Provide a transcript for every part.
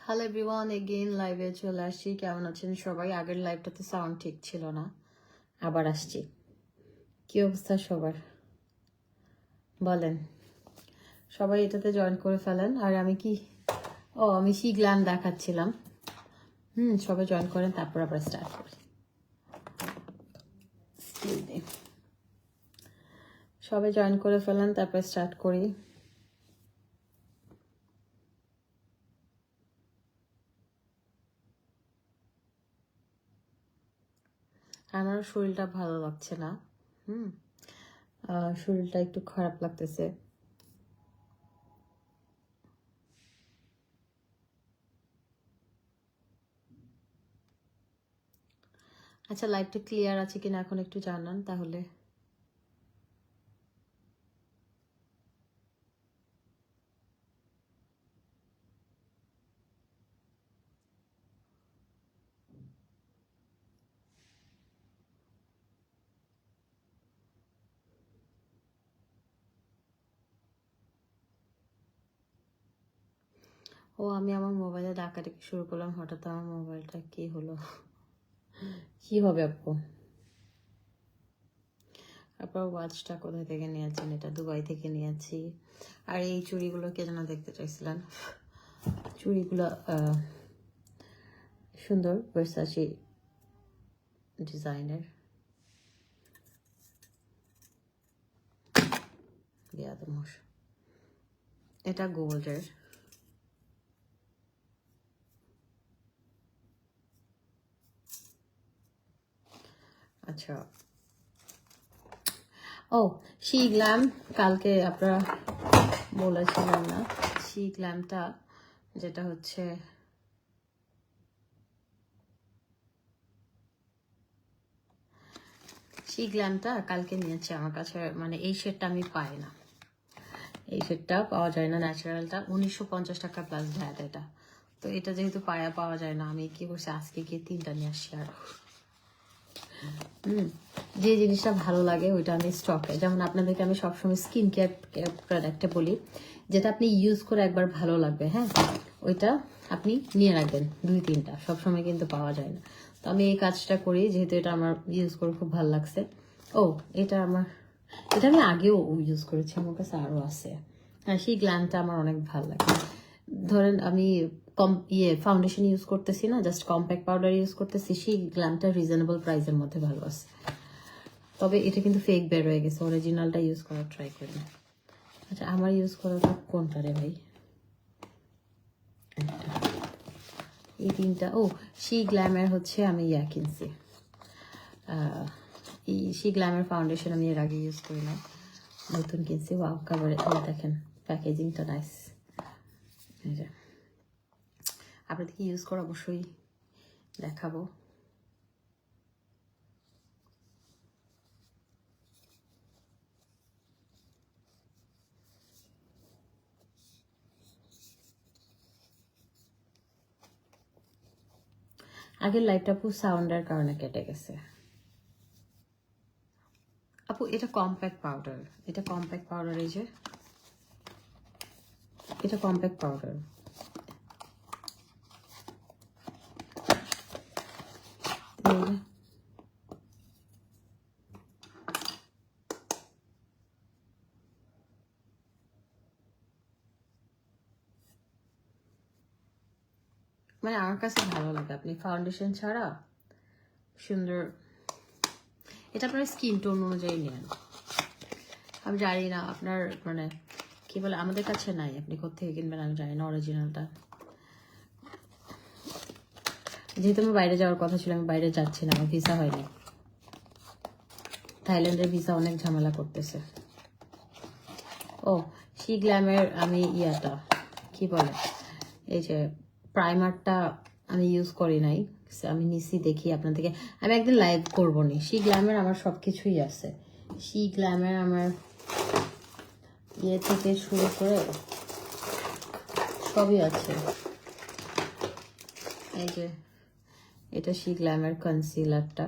Hello everyone, again লাইভে চলে আসছি। কেমন আছেন সবাই? আগের লাইভটাতে সাউন্ড ঠিক ছিল না, আবার আসছি। কি অবস্থা সবার বলেন? সবাই এটাতে জয়েন করে ফেলেন। আর আমি আমি শি গ্ল্যাম দেখাচ্ছিলাম। সবাই জয়েন করেন, তারপর আবার স্টার্ট করি। সবাই জয়েন করে ফেলেন, তারপর স্টার্ট করি। আমার শরীরটা ভালো লাগছে না। শরীরটা একটু খারাপ লাগতেছে। আচ্ছা, লাইভটা ক্লিয়ার আছে কিনা এখন একটু জানান তাহলে। আমি আমার মোবাইলে ডাকাডাকি শুরু করলাম, হঠাৎ আমার মোবাইলটা কি হলো? কি হবে আপু? আপনার ওয়াচটা কোথা থেকে নিয়েছেন? এটা দুবাই থেকে নিয়েছি। আর এই চুড়িগুলো কে যেন দেখতে চাইছিলেন, চুড়িগুলো সুন্দর, ভার্সাচি ডিজাইনের। এটা গোল্ডের। আচ্ছা, শি গ্ল্যাম কালকে আপনারা বলেছিলেন না? শি গ্ল্যামটা যেটা হচ্ছে শি গ্ল্যামটা কালকে নিয়েছে আমার কাছে। মানে এই শেডটা আমি পাই না, এই শেডটা পাওয়া যায় না। ন্যাচারালটা 1950 টাকা প্লাস ভ্যাট এটা। তো এটা যেহেতু পাওয়া যায় না, আমি কি করছি আজকে গিয়ে 3টা নিয়ে আসছি। আর যে জিনিসটা ভালো লাগে ওইটা আমি স্টকে, যেমন আপনাদেরকে আমি সবসময় স্কিন কেয়ার প্রোডাক্টে বলি, যেটা আপনি ইউজ করে একবার ভালো লাগবে, হ্যাঁ, ওইটা আপনি নিয়ে রাখবেন 2-3টা। সবসময় কিন্তু পাওয়া যায় না। তো আমি এই কাজটা করি, যেহেতু এটা আমার ইউজ করে খুব ভালো লাগছে। এটা আমি আগেও ইউজ করেছি, আমার কাছে আরও আছে। হ্যাঁ, সেই গ্ল্যামটা আমার অনেক ভালো লাগে। ধরেন আমি ফাউন্ডেশন ইউজ করতেছি না, জাস্ট কম্প্যাক্ট পাউডার ইউজ করতেছি, সেই গ্ল্যামটা রিজনেবল প্রাইসের মধ্যে ভালো আছে। তবে এটা কিন্তু ফেক বের হয়ে গেছে, অরিজিনালটা ইউজ করার ট্রাই করি। আচ্ছা, আমার ইউজ করাটা কোনটা রে ভাই? এই 3টা। শি গ্ল্যামের হচ্ছে আমি কিনছি। এই শি গ্ল্যামের ফাউন্ডেশন আমি এর আগে ইউজ করি না, নতুন কিনছি। কাভারে দেখেন, প্যাকেজিংটা নাইস। আপনাদেরকে ইউজ করে অবশ্যই দেখাবো। আগের লাইটটা আপু সাউন্ডের কারণে কেটে গেছে। আপু এটা কম্প্যাক্ট পাউডার, এটা কম্প্যাক্ট পাউডার, এই যে এটা কম্প্যাক্ট পাউডার। মানে আমার কাছে ভালো লাগে, আপনি ফাউন্ডেশন ছাড়া সুন্দর। এটা আপনার স্কিন টোন অনুযায়ী নেন। আমি জানি না আপনার মানে কি বলে, আমাদের কাছে নাই, আপনি কোথেকে কিনবেন আমি জানি না অরিজিনালটা। যেহেতু আমার বাইরে যাওয়ার কথা ছিল, আমি বাইরে যাচ্ছি না, আমার ভিসা হয়নি। থাইল্যান্ডের ভিসা অনেক ঝামেলা করতেছে। শি গ্ল্যামের আমি কি বলে, এই যে প্রাইমারটা আমি ইউজ করি নাই, আমি নিছি, দেখি আপনাদেরকে। আমি একদিন লাইভ করবো নি। শি গ্ল্যামের আমার সব কিছুই আছে। শি গ্ল্যামের আমার থেকে শুরু করে সবই আছে। এই যে এটা শি গ্ল্যামের কনসিলারটা।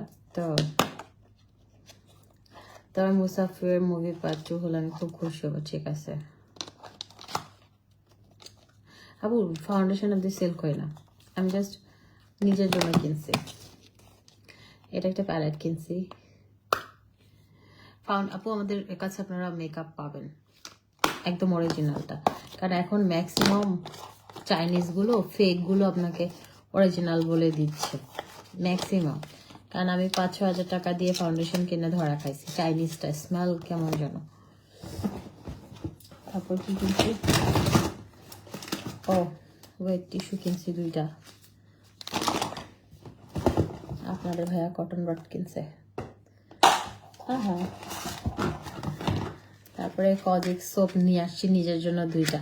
তো মুসাফির মুভি পার্ট 2 হলে আমি খুব খুশি হবো। ঠিক আছে আপু ফাউন্ডেশন অব্দি সেল করি না, আমি জাস্ট নিজের জন্য কিনছি। এটা একটা প্যালেট কিনছি। আপু আমাদের কাছে আপনারা মেকআপ পাবেন একদম অরিজিনালটা, কারণ এখন ম্যাক্সিমাম চাইনিজগুলো ফেকগুলো আপনাকে অরিজিনাল বলে দিচ্ছে ম্যাক্সিমাম। কারণ আমি 5-6 হাজার টাকা দিয়ে ফাউন্ডেশন কিনে ধরা খাইছি, চাইনিজটা স্মেল কেমন যেন। তারপর কি কিনছি, ও ওয়েট টিস্যু কিনছি 2টা। আপনাদের ভাইয়া কটন বাড কিনছে। হ্যাঁ, তারপরে কজিক সোপ নিয়ে আসছি নিজের জন্য 2টা।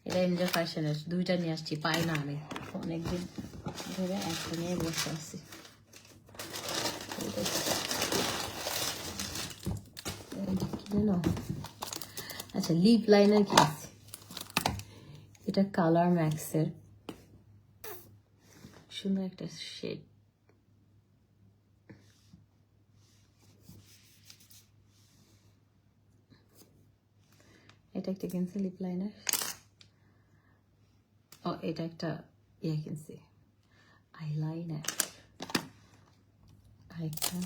এটা এনজয় ফ্যাশনের 2টা নিয়ে আসছি, পাই না আমি অনেকদিন ধরে, একটা নিয়ে বসে আছি। আচ্ছা লিপ লাইনার কিনছি, এটা কালার ম্যাক্সের সুন্দর একটা শেড। এটা একটা কিনছি লিপ লাইনার। ও এটা একটা ইয়ে কিনছি আইলাইনার। আরেকটা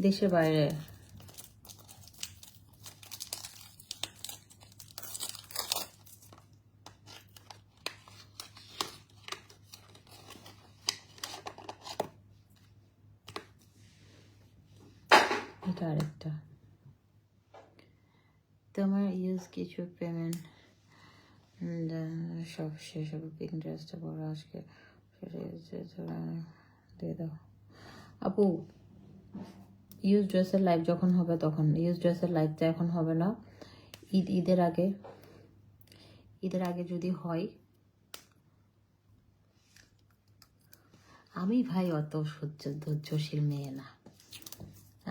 দেশের বাইরে এটা আরেকটা। তোমার ইউজ কিছু পেমেন্ট সব শেষ হবে, পিন্টারেস্টে বড় আজকে দিয়ে দাও। আপু ইউজ ড্রেসের লাইভ যখন হবে তখন, ইউজ ড্রেসের লাইভটা এখন হবে না, ঈদের আগে যদি হয়। আমি ভাই অত ধৈর্যশীল মেয়ে না,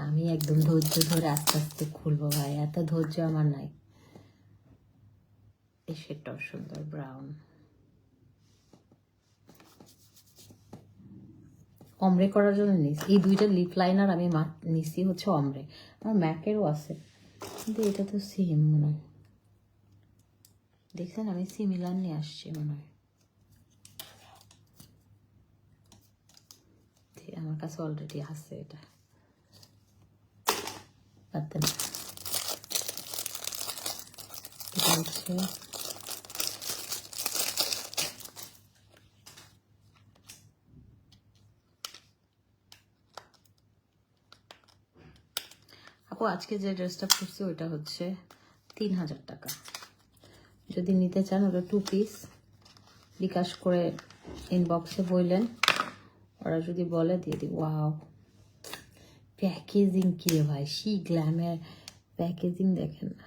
আমি একদম ধৈর্য ধরে আস্তে আস্তে খুলবো ভাই, এত ধৈর্য আমার নাই। এই শেডটাও সুন্দর ব্রাউন, অমরে করার জন্য নিস। এই 2টা লিপ লাইনার আমি নিছি হচ্ছে অমরে, আমার ম্যাকেরও আছে, কিন্তু এটা তো সেম মনে হয়। দেখছেন আমি সিমিলার নিয়ে আসছি মনে হয়, আমার কাছে অলরেডি আছে এটা। এটা হচ্ছে আপু আজকে যে ড্রেসটা পরছি ওইটা হচ্ছে 3000 টাকা। যদি নিতে চান ওটা 2 পিস, বিকাশ করে ইনবক্সে বললেন, ওরা যদি বলে দিয়ে দিব। ওয়াও প্যাকেজিং কি রে ভাই, সি গ্ল্যামের প্যাকেজিং দেখেন না।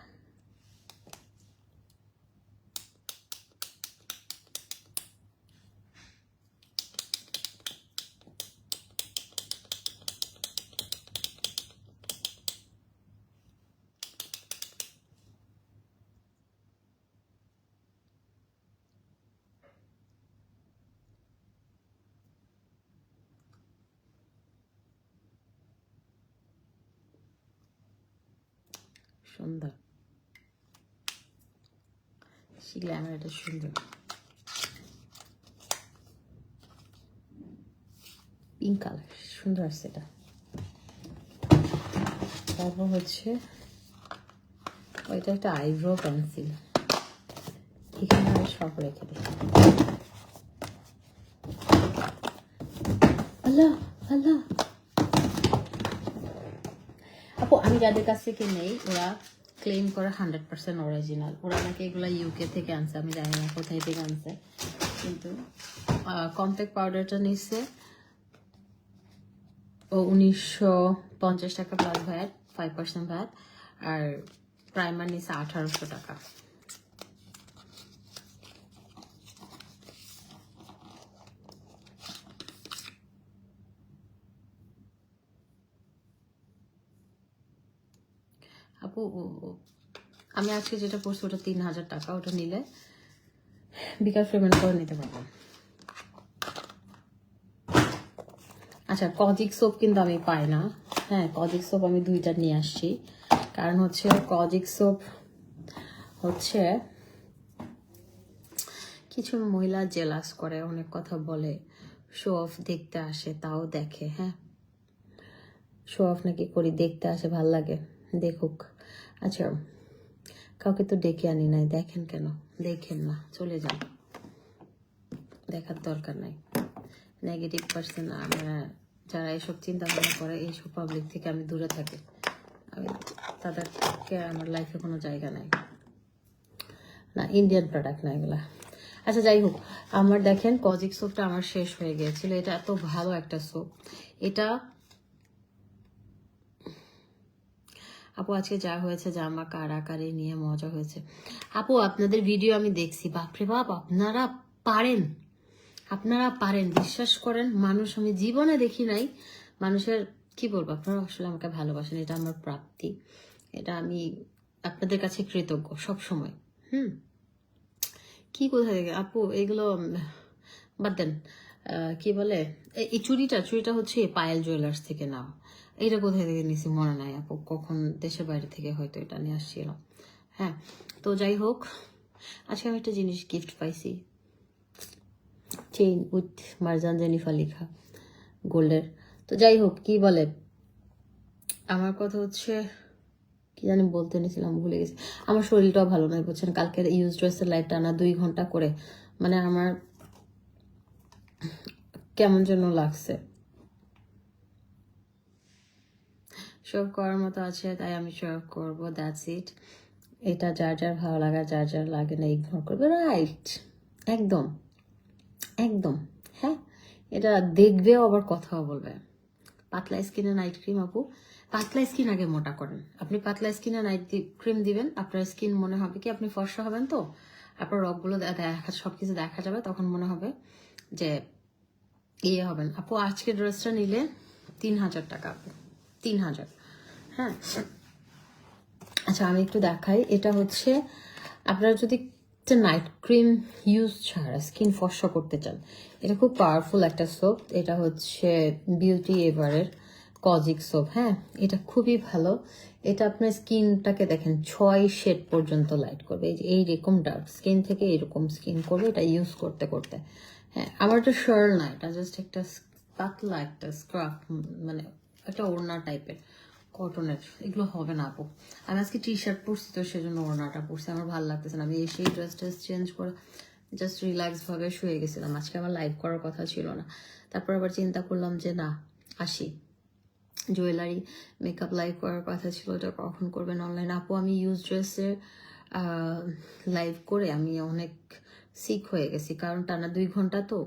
সুন্দর সি গ্ল্যামার, এটা সুন্দর পিঙ্ক কালার, সুন্দর আছে এটা। তারপর হচ্ছে ওইটা একটা আইব্রো পেন্সিল, এখানে আমি সব রেখে দিই। আল্লাহ আল্লাহ আপু আমি যাদের কাছ থেকে নেই ওরা ক্লেম করে 100% অরিজিনাল, ওরা নাকি এগুলা ইউকে থেকে আনছে, আমি জানি না কোথায় থেকে আনছে। কিন্তু কম্প্যাক্ট পাউডারটা নিচ্ছে ও 1950 টাকা প্লাস ভ্যাট, 5% ভ্যাট, আর প্রাইমার নিচ্ছে 1800 টাকা। আপু আমি আজকে যেটা পড়ছি ওটা 3000 টাকা, ওটা নিলে বিকাশ পেমেন্ট করে নিতে পারবো। আচ্ছা কজিক সোপ কিন্তু আমি পাই না, হ্যাঁ কজিক সোপ আমি 2টা নিয়ে আসছি, কারণ হচ্ছে কজিক সোপ হচ্ছে কিছু মহিলা জেলাস করে, অনেক কথা বলে, শো অফ দেখতে আসে, তাও দেখে। হ্যাঁ, শো অফ নাকি করি, দেখতে আসে, ভাল লাগে, দেখুক। আচ্ছা, কাউকে তো ডেকে আনি নাই, দেখেন কেন? দেখেন না, চলে যান, দেখার দরকার নাই। নেগেটিভ পার্সন, আমরা যারা এসব চিন্তা ভাবনা করে, এইসব পাবলিক থেকে আমি দূরে থাকি। আমি তাদেরকে, আমার লাইফে কোনো জায়গা নাই। না, ইন্ডিয়ান প্রোডাক্ট না এগুলা। আচ্ছা, যাই হোক, আমার দেখেন কজিক সোপটা আমার শেষ হয়ে গিয়েছিল। এটা এত ভালো একটা সোপ। এটা আপু আজকে যা হয়েছে, জামা কারাকারি নিয়ে মজা হয়েছে। আপু আপনাদের ভিডিও আমি দেখছি, বাপরে বাপ, আপনারা পারেন, আপনারা পারেন, বিশ্বাস করেন। মানুষ আমি জীবনে দেখি নাই মানুষের, কি বলবো, আপনারা আসলে আমাকে ভালোবাসেন, এটা আমার প্রাপ্তি, এটা আমি আপনাদের কাছে কৃতজ্ঞ সব সময়। কি কোথায় থেকে আপু এগুলো, বাদ দেন। কি বলে, এই চুড়িটা হচ্ছে পায়েল জুয়েলার্স থেকে নাও। এটা কোথায় থেকে নিছি মনে নাই আপু, কখন দেশের বাইরে থেকে হয়তো এটা নিয়ে আসছিলাম। হ্যাঁ, তো যাই হোক, আজকে আমি একটা জিনিস গিফট পাইছি, চেইন উইথ মারজান জেনিফা লেখা, গোল্ডের। তো যাই হোক, কি বলে, আমার কথা হচ্ছে, কি জানি বলতে নিয়েছিলাম, ভুলে গেছি। আমার শরীরটাও ভালো নয় বুঝছেন, কালকের ইউজ ড্রেসের লাইভটা না 2 ঘন্টা করে, মানে আমার কেমন যেন লাগছে। শো করার মতো আছে তাই আমি শো করবো, দ্যাটস ইট। এটা যার যার ভালো লাগা, যার যার লাগে না ইগনোর করবে, রাইট, একদম একদম। হ্যাঁ, এটা দেখবেও আবার কথাও বলবে। পাতলা স্কিনে নাইট ক্রিম আপু, পাতলা স্কিন আগে মোটা করেন। আপনি পাতলা স্কিনে নাইট ক্রিম দিবেন, আপনার স্কিন মনে হবে কি আপনি ফর্সা হবেন, তো আপনার রগগুলো দেখা, সবকিছু দেখা যাবে, তখন মনে হবে যে ইয়ে হবেন। আপু আজকে ড্রেসটা নিলে 3000 টাকা আপু, 3000। হ্যাঁ, আচ্ছা আমি একটু দেখাই। এটা হচ্ছে, আপনারা যদি নাইট ক্রিম ইউজ ছাড়া স্কিন ফর্সা করতে চান, এটা খুব পাওয়ারফুল একটা সোপ। এটা হচ্ছে বিউটি এভারের কজিক সোপ। হ্যাঁ, এটা খুবই ভালো। এটা আপনার স্কিনটাকে দেখেন 6 শেড পর্যন্ত লাইট করবে, এইরকম ডার্ক স্কিন থেকে এরকম স্কিন করবে এটা ইউজ করতে করতে। হ্যাঁ, আমার এটা শার্ল না, এটা জাস্ট একটা পাতলা একটা স্ক্রাফ, মানে একটা ওড়না টাইপের, কটনের। এগুলো হবে না আপু, আমি আজকে টি শার্ট পরছি তো সেজন্য ওড়নাটা পরছি, আমার ভালো লাগতেছে না। আমি এসে ড্রেস চেঞ্জ করে জাস্ট রিল্যাক্স ভাবে শুয়ে গেছিলাম। আজকে আমার লাইভ করার কথা ছিল না, তারপর আবার চিন্তা করলাম যে না, আসি, জুয়েলারি মেকআপ লাইভ করার কথা ছিল, ওটা কখন করবেন অনলাইন। আপু আমি ইউজ ড্রেসের লাইভ করে আমি অনেক সিক হয়ে গেছি, কারণ টানা 2 ঘন্টা তো।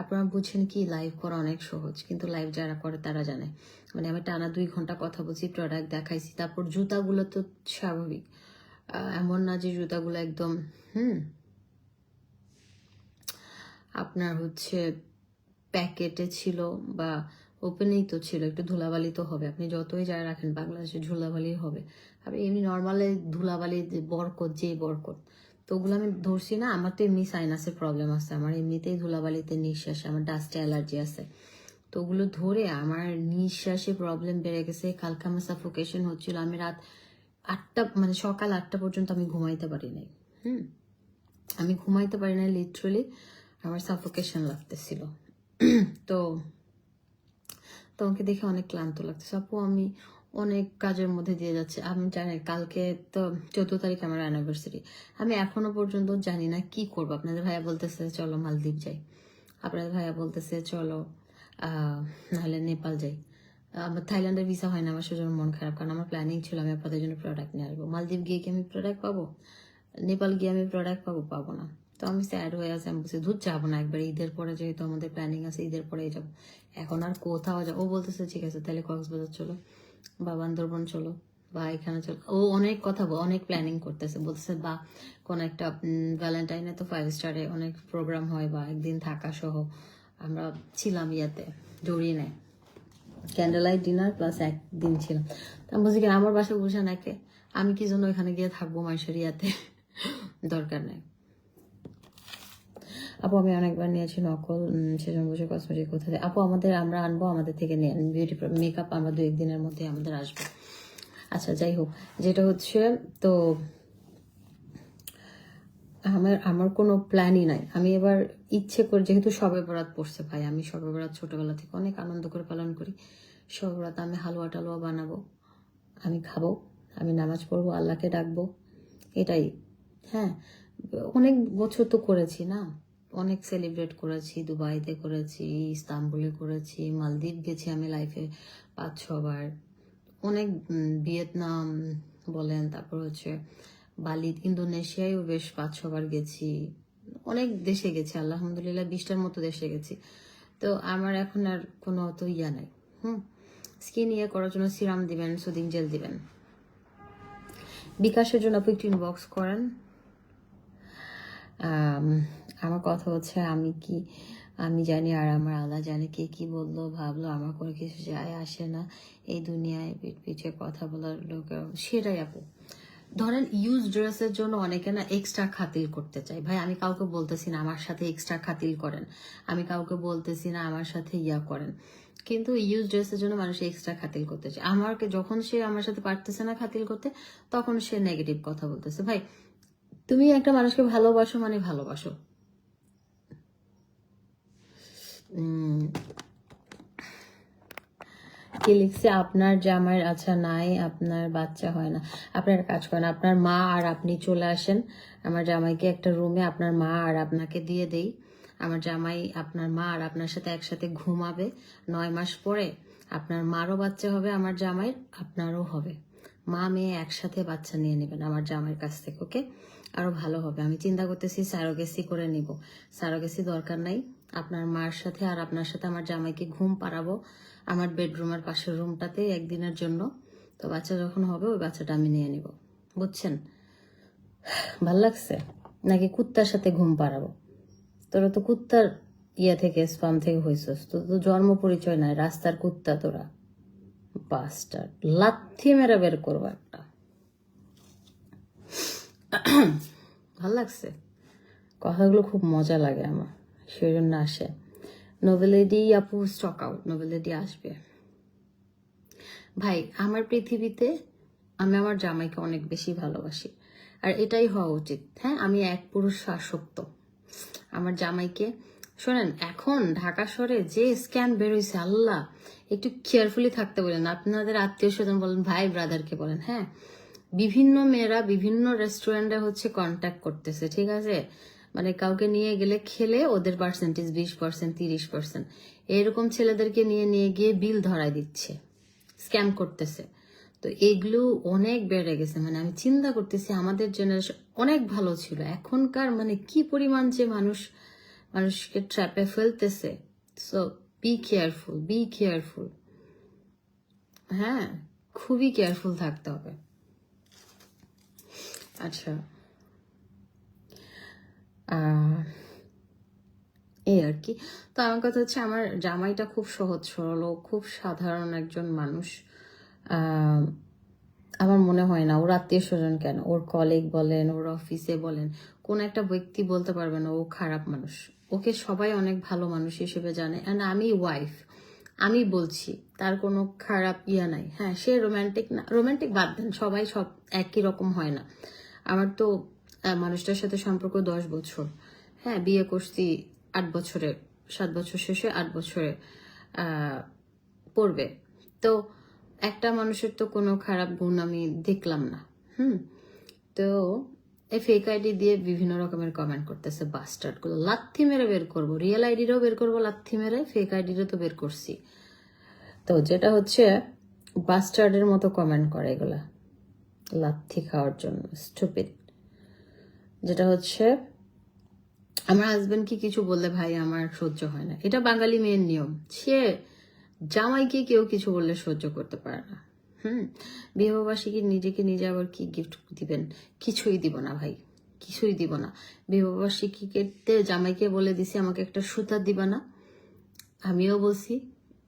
আপনারা বুঝছেন কি, লাইভ করা অনেক সহজ, কিন্তু লাইভ যারা করে তারা জানে, মানে আমি টানা 2 ঘন্টা কথা বলছি, প্রোডাক্ট দেখাইছি, তারপর জুতাগুলো তো স্বাভাবিক, এমন না যে জুতাগুলো একদম আপনার হচ্ছে প্যাকেটে ছিল বা ওপেনেই তো ছিল, একটু ধুলাবালি তো হবে, আপনি যতই যায় রাখেন বাংলাদেশে ধুলাবালি হবে। আপনি এমনি নর্মালে ধুলাবালি বরকত, যে বরকত, তো ওগুলো আমি ধরছি না। আমার তো এমনি সাইনাসের প্রবলেম আছে, আমার এমনিতেই ধুলাবালিতে নিঃশ্বাসে আমার ডাস্টে অ্যালার্জি আছে, তো ওগুলো ধরে আমার নিঃশ্বাসে প্রবলেম বেড়ে গেছে। কালকে আমার সাফোকেশন হচ্ছিল, আমি রাত 8টা, মানে সকাল 8টা পর্যন্ত আমি ঘুমাইতে পারি নাই। আমি ঘুমাইতে পারি নাই লিটারালি, আমার সাফোকেশন লাগতেছিল। তো তোমাকে দেখে অনেক ক্লান্ত লাগতেছে আপু, আমি অনেক কাজের মধ্যে দিয়ে যাচ্ছে। আমি জানি কালকে তো 14 তারিখ আমার অ্যানিভার্সারি, আমি এখনো পর্যন্ত জানি না কি করবো। আপনাদের ভাইয়া বলতেছে চলো মালদ্বীপ যাই, আপনাদের ভাইয়া বলতেছে চলো নাহলে নেপাল যাই। আমার থাইল্যান্ডের ভিসা হয় না, আমার সেজন্য মন খারাপ, কারণ আমার প্ল্যানিং ছিল আমি আপনাদের জন্য প্রোডাক্ট নিয়ে আসবো। মালদ্বীপ গিয়ে কি আমি প্রোডাক্ট পাবো? নেপাল গিয়ে আমি প্রোডাক্ট পাবো না। তো আমি স্যাড হয়ে আছি, আমি বলছি দুধ যাবো না, একবার ঈদের পরে যেহেতু আমাদের প্ল্যানিং আছে, ঈদের পরেই যাবো, এখন আর কোথাও যাবো। ও বলতেছে ঠিক আছে তাহলে কক্সবাজার চলো, বা বান্দরবন চলো, বা এখানে চলো। ও অনেক কথা অনেক প্ল্যানিং করতেছে, বলতেছে বা কোন একটা ভ্যালেন্টাইনে তো 5 স্টারে অনেক প্রোগ্রাম হয়, বা একদিন থাকা সহ। আমরা ছিলাম ইয়াতে, জড়িয়ে নেয় ক্যান্ডেল লাইট ডিনার প্লাস একদিন ছিলাম। আমি বলছি কি আমার বাসা বুঝে নাকি, আমি কি জন্য ওখানে গিয়ে থাকবো মানুষের ইয়াতে, দরকার নেই। আপু আমি অনেকবার নিয়েছি নকল, সেজন্য বুঝে কসমেটিক কোথায় আপু আমাদের, আমরা আনবো আমাদের থেকে নিয়ে, বিউটি মেকআপ আমরা 2-1 দিনের মধ্যে আমাদের আসবে। আচ্ছা যাই হোক, যেটা হচ্ছে, তো আমার আমার কোনো প্ল্যানই নাই। আমি এবার ইচ্ছে করে, যেহেতু শবে বরাত পড়ছে ভাই, আমি শবে বরাত ছোটবেলা থেকে অনেক আনন্দ করে পালন করি। শবে বরাত আমি হালুয়া টালুয়া বানাবো, আমি খাবো, আমি নামাজ পড়বো, আল্লাহকে ডাকবো, এটাই। হ্যাঁ, অনেক বছর তো করেছি না, অনেক সেলিব্রেট করেছি, দুবাইতে করেছি, ইস্তাম্বুলে করেছি, মালদ্বীপ গেছি আমি লাইফে 5-6 বার, অনেক ভিয়েতনাম বলেন, তারপর হচ্ছে বালি, ইন্দোনেশিয়ায়ও বেশ 5-6 বার গেছি, অনেক দেশে গেছি, আলহামদুলিল্লাহ 20টার মতো দেশে গেছি। তো আমার এখন আর কোনো অত ইয়া নাই। স্কিন ইয়ে করার জন্য সিরাম দিবেন, সুদিং জেল দিবেন। বিকাশের জন্য আপনি একটু ইনবক্স করেন। আমার কথা হচ্ছে, আমি জানি আর আমার আল্লাহ জানে, কে কি বললো ভাবলো, আমার কোনো কিছু যায় আসে না। এই দুনিয়ায় পিঠ পিছে কথা বলার লোকের সেটাই আপু। ধরেন ইউজ ড্রেসের জন্য অনেকে না এক্সট্রা খাতির করতে চায়। ভাই আমি কাউকে বলতেছি না আমার সাথে এক্সট্রা খাতির করেন, আমি কাউকে বলতেছি না আমার সাথে ইয়া করেন, কিন্তু ইউজ ড্রেসের জন্য মানুষ এক্সট্রা খাতির করতে চায়। আমাকে যখন সে আমার সাথে পারতেছে না খাতির করতে, তখন সে নেগেটিভ কথা বলতেছে। ভাই তুমি একটা মানুষকে ভালোবাসো মানে ভালোবাসো। কি লিখছে, আপনার জামাইয়ের আচ্ছা নাই, আপনার বাচ্চা হয় না, আপনার কাজ করেন, আপনার মা আর আপনি চলে আসেন আমার জামাইকে একটা রুমে, আপনার মা আর আপনাকে দিয়ে দেই, আমার জামাই আপনার মা আর আপনার সাথে একসাথে ঘুমাবে, 9 মাস পরে আপনার মারও বাচ্চা হবে, আমার জামাইয়ের আপনারও হবে, মা মেয়ে একসাথে বাচ্চা নিয়ে নেবেন আমার জামাইয়ের কাছ থেকে, ওকে? আরো ভালো হবে। আমি চিন্তা করতেছি সারোগেসি করে নিব। সারোগেসি দরকার নাই, আপনার মার সাথে আর আপনার সাথে আমার জামাইকে ঘুম পাড়াবো আমার বেডরুমের পাশের রুমটাতে একদিনের জন্য। তো বাচ্চা যখন হবে ওই বাচ্চাটা আমি নিয়ে নিব, বুঝছেন? ভাল লাগছে? নাকি কুত্তার সাথে ঘুম পাড়াবো? তোরা তো কুত্তার ইয়ে থেকে, স্পাম থেকে হয়েছিস, তো তো জন্ম পরিচয় নাই, রাস্তার কুত্তা তোরা, বাস্টার, লাথি মেরে বের করবো একটা। ভাল লাগছে, কথাগুলো খুব মজা লাগে আমার, সেই জন্য আসে। নোভেলেডি আপু স্টক আউট, নোভেলেডি আসবে। ভাই আমার পৃথিবীতে আমি আমার জামাইকে অনেক বেশি ভালোবাসি, আর এটাই হওয়া উচিত। হ্যাঁ, আমি এক পুরুষ আসক্ত আমার জামাইকে। শোনেন, এখন ঢাকা শহরে যে স্ক্যাম বেরোইছে, আল্লাহ একটু কেয়ারফুলি থাকতে বলেন, আপনাদের আত্মীয় স্বজন বলেন, ভাই ব্রাদারকে বলেন। হ্যাঁ, বিভিন্ন মেয়েরা বিভিন্ন রেস্টুরেন্টে হচ্ছে কন্ট্যাক্ট করতেছে, ঠিক আছে? মানে কাউকে নিয়ে গেলে খেলে ওদের পার্সেন্টেজ 20%, 30%, এরকম ছেলেদেরকে নিয়ে নিয়ে গিয়ে বিল ধরায় দিচ্ছে, স্ক্যাম করতেছে। তো এগুলো অনেক বেড়ে গেছে। মানে আমি চিন্তা করতেছি আমাদের জেনারেশন অনেক ভালো ছিল, এখনকার মানে কি পরিমাণ যে মানুষকে ট্র্যাপে ফেলতেছে। So be careful, be careful. হ্যাঁ, খুবই কেয়ারফুল থাকতে হবে। আচ্ছা, এই আর কি। তো আমার কথা হচ্ছে, আমার জামাইটা খুব সহজ সরল, খুব সাধারণ একজন মানুষ। আমার মনে হয় না ওর আত্মীয় স্বজন কেন, ওর কলিগ বলেন, ওর অফিসে বলেন, কোন একটা ব্যক্তি বলতে পারবে না ও খারাপ মানুষ। ওকে সবাই অনেক ভালো মানুষ হিসেবে জানে। অ্যান্ড আমি ওয়াইফ, আমি বলছি তার কোনো খারাপ ইয়া নাই। হ্যাঁ, সে রোমান্টিক না, রোমান্টিক বাদ দেন, সবাই সব একই রকম হয় না। আমার তো মানুষটার সাথে সম্পর্ক 10 বছর। হ্যাঁ, বিয়ে করছি 8 বছরে, 7 বছর শেষে 8 বছরে পড়বে। তো একটা মানুষের তো কোনো খারাপ গুণ আমি দেখলাম না। তো এই ফেক আইডি দিয়ে বিভিন্ন রকমের কমেন্ট করতেছে বাস্টার্ড গুলো, লাথি মেরে বের করবো, রিয়েল আইডিরও বের করবো লাথি মেরে, ফেক আইডিরও তো বের করছি। তো যেটা হচ্ছে বাস্টার্ডের মতো কমেন্ট করে এগুলা লাথি খাওয়ার জন্য, স্টুপিড। যেটা হচ্ছে আমার হাজবেন্ড কি কিছু বললে ভাই আমার সহ্য হয় না, এটা বাঙালি মেয়ের নিয়ম। সে জামাইকে কেউ কিছু বললে সহ্য করতে পারে না। বিবাহবার্ষিকী নিজেকে নিজে আবার কি গিফট দিবেন? কিছুই দিব না ভাই, কিছুই দিব না। বিবাহবার্ষিকীতে জামাইকে বলে দিছি আমাকে একটা সুতা দিবা না, আমিও বলছি,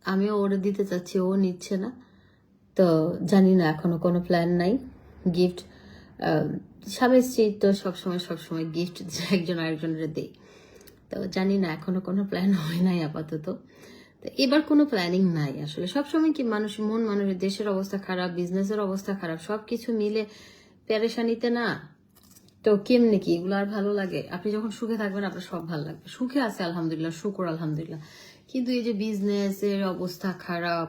আমিও ওরে দিতে চাচ্ছি, ও নিচ্ছে না। তো জানি না, এখনো কোনো প্ল্যান নাই গিফট। স্বামী স্ত্রী তো সবসময় গিফট একজন আরেকজনের দেই। তো জানি না, এখনো কোনো প্ল্যান হয় নাই আপাতত। তো এবার কোনো প্ল্যানিং নাই আসলে। সবসময় কি মানুষের দেশের অবস্থা খারাপ, বিজনেসের অবস্থা খারাপ, সবকিছু মিলে পেরেশানিতে না তো কেমনে কি এগুলো আর ভালো লাগে? আপনি যখন সুখে থাকবেন আপনার সব ভালো লাগবে। সুখে আছে আলহামদুলিল্লাহ, শুকর আলহামদুলিল্লাহ। কিন্তু এই যে বিজনেসের অবস্থা খারাপ,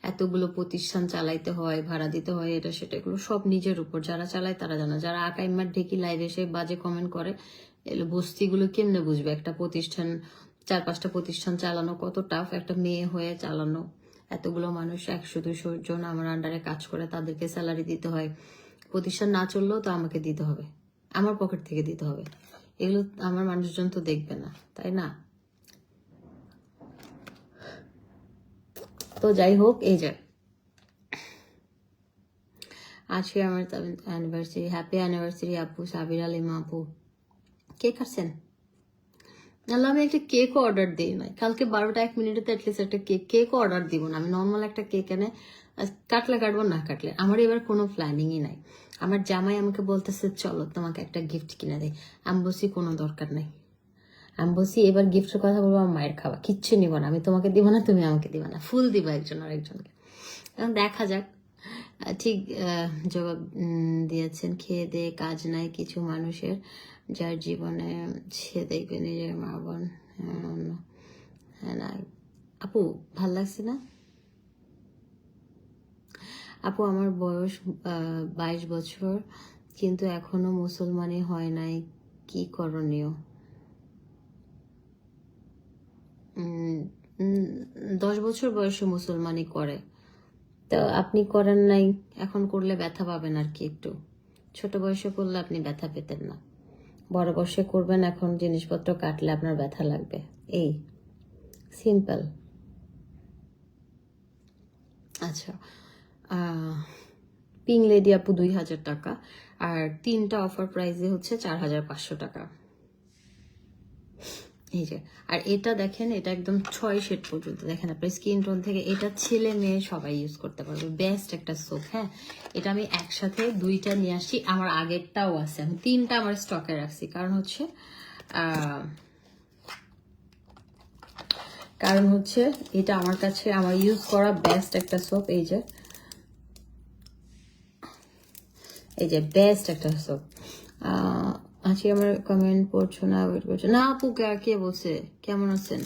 এতগুলো প্রতিষ্ঠান চালাইতে হয়, ভাড়া দিতে হয়, এটা সেটা, এগুলো সব নিজের উপর। যারা চালায় তারা জানে। যারা আকাইমার ঢেকি লাইভে এসে বাজে কমেন্ট করে, এগুলো বস্তিগুলো কেমনে বুঝবে একটা প্রতিষ্ঠান, 4-5টা প্রতিষ্ঠান চালানো কত টাফ, একটা মেয়ে হয়ে চালানো। এতগুলো মানুষ 100-200 জন আমার আন্ডারে কাজ করে, তাদেরকে স্যালারি দিতে হয়। প্রতিষ্ঠান না চললেও তো আমাকে দিতে হবে, আমার পকেট থেকে দিতে হবে। এগুলো আমার মানুষজন তো দেখবে না, তাই না? তো যাই হোক, এই যে আজকে আমার অ্যানিভার্সারি। হ্যাপি অ্যানিভার্সারি আপু, সাবির আলিমা আপু। কেক আসছেন? নাহলে আমি একটা কেকও অর্ডার দিই নাই কালকে 12টা 1 মিনিটে, অ্যাটলিস্ট একটা কেকও অর্ডার দিব না আমি। নর্মাল একটা কেক এনে কাটলে কাটবো, না কাটলে আমার এবার কোনো প্ল্যানিংই নাই। আমার জামাই আমাকে বলতেছে চলো তোমাকে একটা গিফট কিনে দেয়। আমি বলছি কোনো দরকার নাই। আমি বলছি এবার গিফটের কথা বলবো আমার মায়ের খাওয়া, কিচ্ছু নিব না আমি, তোমাকে দিব না, তুমি আমাকে দিবা না, ফুল দিবা একজন আর একজনকে। এখন দেখা যাক। ঠিক জবাব দিয়েছেন। খেয়ে দিয়ে কাজ নাই কিছু মানুষের, যার জীবনে সে দেখবে নিজের মা বোন। হ্যাঁ না আপু, ভাল লাগছে না আপু? আমার বয়স 22 বছর, কিন্তু এখনো মুসলমানই হয় নাই, কি করণীয়? 10 বছর বয়সে মুসলমানি করে, তো আপনি করেন নাই, এখন করলে ব্যথা পাবেন আর কি একটু। ছোট বয়সে করলে আপনি ব্যথা পেতেন না, বড় বয়সে করবেন, এখন জিনিসপত্র কাটলে আপনার ব্যথা লাগবে, এই সিম্পল। আচ্ছা, পিং লেডি আপু 2000 টাকা, আর 3টা অফার প্রাইসে হচ্ছে 4500 টাকা। এই যে, আর এটা দেখেন, এটা একদম 6 শেড পর্যন্ত দেখেন, আপনার স্কিন টোন থেকে এটা ছেলে মেয়ে সবাই ইউজ করতে পারবে। বেস্ট একটা সোপ। হ্যাঁ, এটা আমি একসাথে 2টা নিয়ে আসি, আমার আগেরটাও আছে, আমি 3টা আমার স্টকে রাখছি, কারণ হচ্ছে এটা আমার কাছে আমার ইউজ করা বেস্ট একটা সোপ। এই যে বেস্ট একটা সোপ। আজকে আমার কমেন্ট পড়ছো না, ওয়েট করছো না আপু? কে বলছে? কেমন আছেন?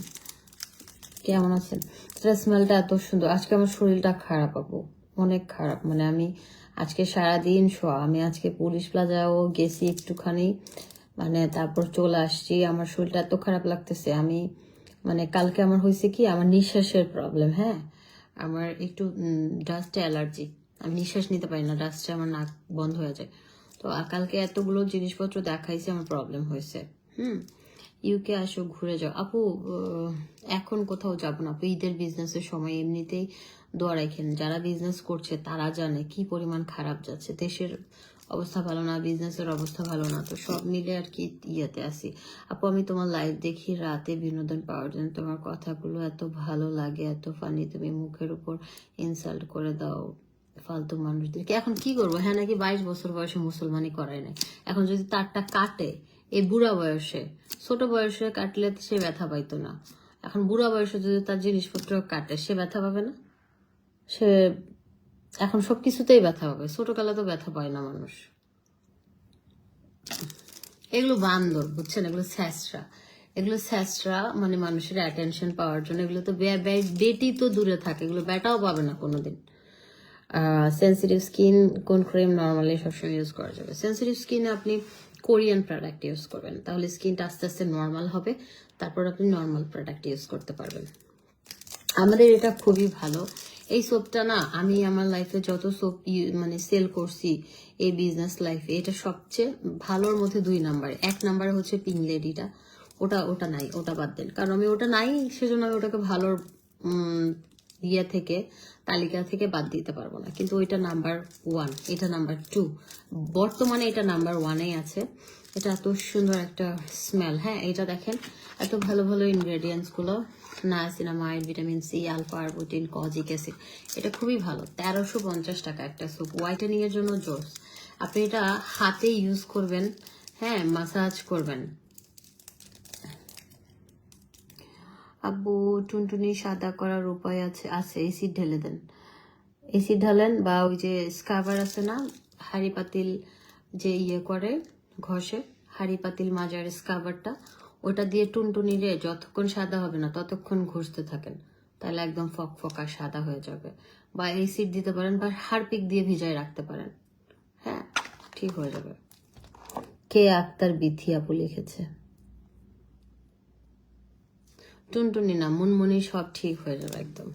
কেমন আছেন? স্মেলটা এত সুন্দর। আজকে আমার শরীরটা খারাপ আপু, অনেক খারাপ। মানে আমি আজকে সারাদিন শোয়া। আমি আজকে পুলিশ প্লাজাও গেছি একটুখানি, মানে তারপর চলে আসছি। আমার শরীরটা এত খারাপ লাগতেছে। আমি মানে কালকে আমার হয়েছে কি, আমার নিঃশ্বাসের প্রবলেম। হ্যাঁ, আমার একটু ডাস্ট অ্যালার্জি, আমি নিঃশ্বাস নিতে পারি না, ডাস্টে আমার নাক বন্ধ হয়ে যায়। তো কালকে এতগুলো জিনিসপত্র দেখাইছে, আমার প্রবলেম হয়েছে। ইউকে আসো, ঘুরে যাও আপু। এখন কোথাও যাবো না আপু, ঈদের বিজনেসের সময় এমনিতেই দোয়া রাখেন। যারা বিজনেস করছে তারা জানে কি পরিমাণ খারাপ যাচ্ছে, দেশের অবস্থা ভালো না, বিজনেসের অবস্থা ভালো না, তো সব মিলে আর কি ইয়েতে আসি। আপু আমি তোমার লাইভ দেখি রাতে বিনোদন পাওয়ার জন্য, তোমার কথাগুলো এত ভালো লাগে, এত ফানি, তুমি মুখের উপর ইনসাল্ট করে দাও ফালতু মানুষদেরকে। এখন কি করবো? হ্যাঁ, নাকি 22 বছর বয়সে মুসলমানি করায় নাই, এখন যদি তারটা কাটে এই বুড়া বয়সে, ছোট বয়সে কাটলে সে ব্যথা পাইতো না, এখন বুড়া বয়সে যদি তার জিনিসপত্র কাটে সে ব্যথা পাবে না? সে এখন সবকিছুতেই ব্যথা পাবে, ছোটকালে তো ব্যথা পায় না মানুষ। এগুলো বান্দর, বুঝছেন? এগুলো স্যাসরা, মানে মানুষের অ্যাটেনশন পাওয়ার জন্য। এগুলো তো বেটি তো দূরে থাকে, এগুলো বেটাও পাবে না কোনোদিন। সেন্সিটিভ স্কিন কোন ক্রিম নর্মালি সবসময় ইউজ করা যাবে? সেন্সিটিভ স্কিনে আপনি কোরিয়ান প্রোডাক্ট ইউজ করবেন, তাহলে স্কিনটা আস্তে আস্তে নর্মাল হবে, তারপর আপনি নর্মাল প্রোডাক্ট ইউজ করতে পারবেন। আমাদের এটা খুবই ভালো এই সোপটা না। আমি আমার লাইফে যত সোপ মানে সেল করছি এই বিজনেস লাইফে, এটা সবচেয়ে ভালোর মধ্যে 2 নাম্বার। 1 নাম্বার হচ্ছে পিং লেডিটা, ওটা নাই, ওটা বাদ দেন, কারণ আমি ওটা নাই, সেজন্য আমি ওটাকে ভালোর ইয়ে থেকে, তালিকা থেকে বাদ দিতে পারবো না। কিন্তু ওইটা নাম্বার 1, এটা নাম্বার 2, বর্তমানে এটা নাম্বার 1-এই আছে। এটা এত সুন্দর একটা স্মেল। হ্যাঁ, এটা দেখেন এত ভালো ভালো ইনগ্রেডিয়েন্টস গুলো, niacinamide, vitamin C, alpha arbutin, kojic acid. এটা খুবই ভালো। 1350 টাকা একটা সোপ, হোয়াইটেনিং এর জন্য জোস। আপনি এটা হাতে ইউজ করবেন, হ্যাঁ, মাসাজ করবেন। আব্বু টুনটুনি সাদা করার উপায় আছে এসিড ঢেলে দেন, এসিড ঢালেন, বা ওই যে স্কাবার আছে না, হাঁড়ি পাতিল যে ইয়ে করে, ঘষে হাঁড়ি পাতিল মাজার স্কাবারটা, ওটা দিয়ে টুনটুনি রে যতক্ষণ সাদা হবে না ততক্ষণ ঘষতে থাকেন, তাহলে একদম ফকফকা সাদা হয়ে যাবে। বা এসিড দিতে পারেন বা হারপিক দিয়ে ভিজায় রাখতে পারেন, হ্যাঁ ঠিক হয়ে যাবে। কে আক্তার বিথি আপু লিখেছে, টুনটুনি না মুনমুনি, সব ঠিক হয়ে যাবে একদম।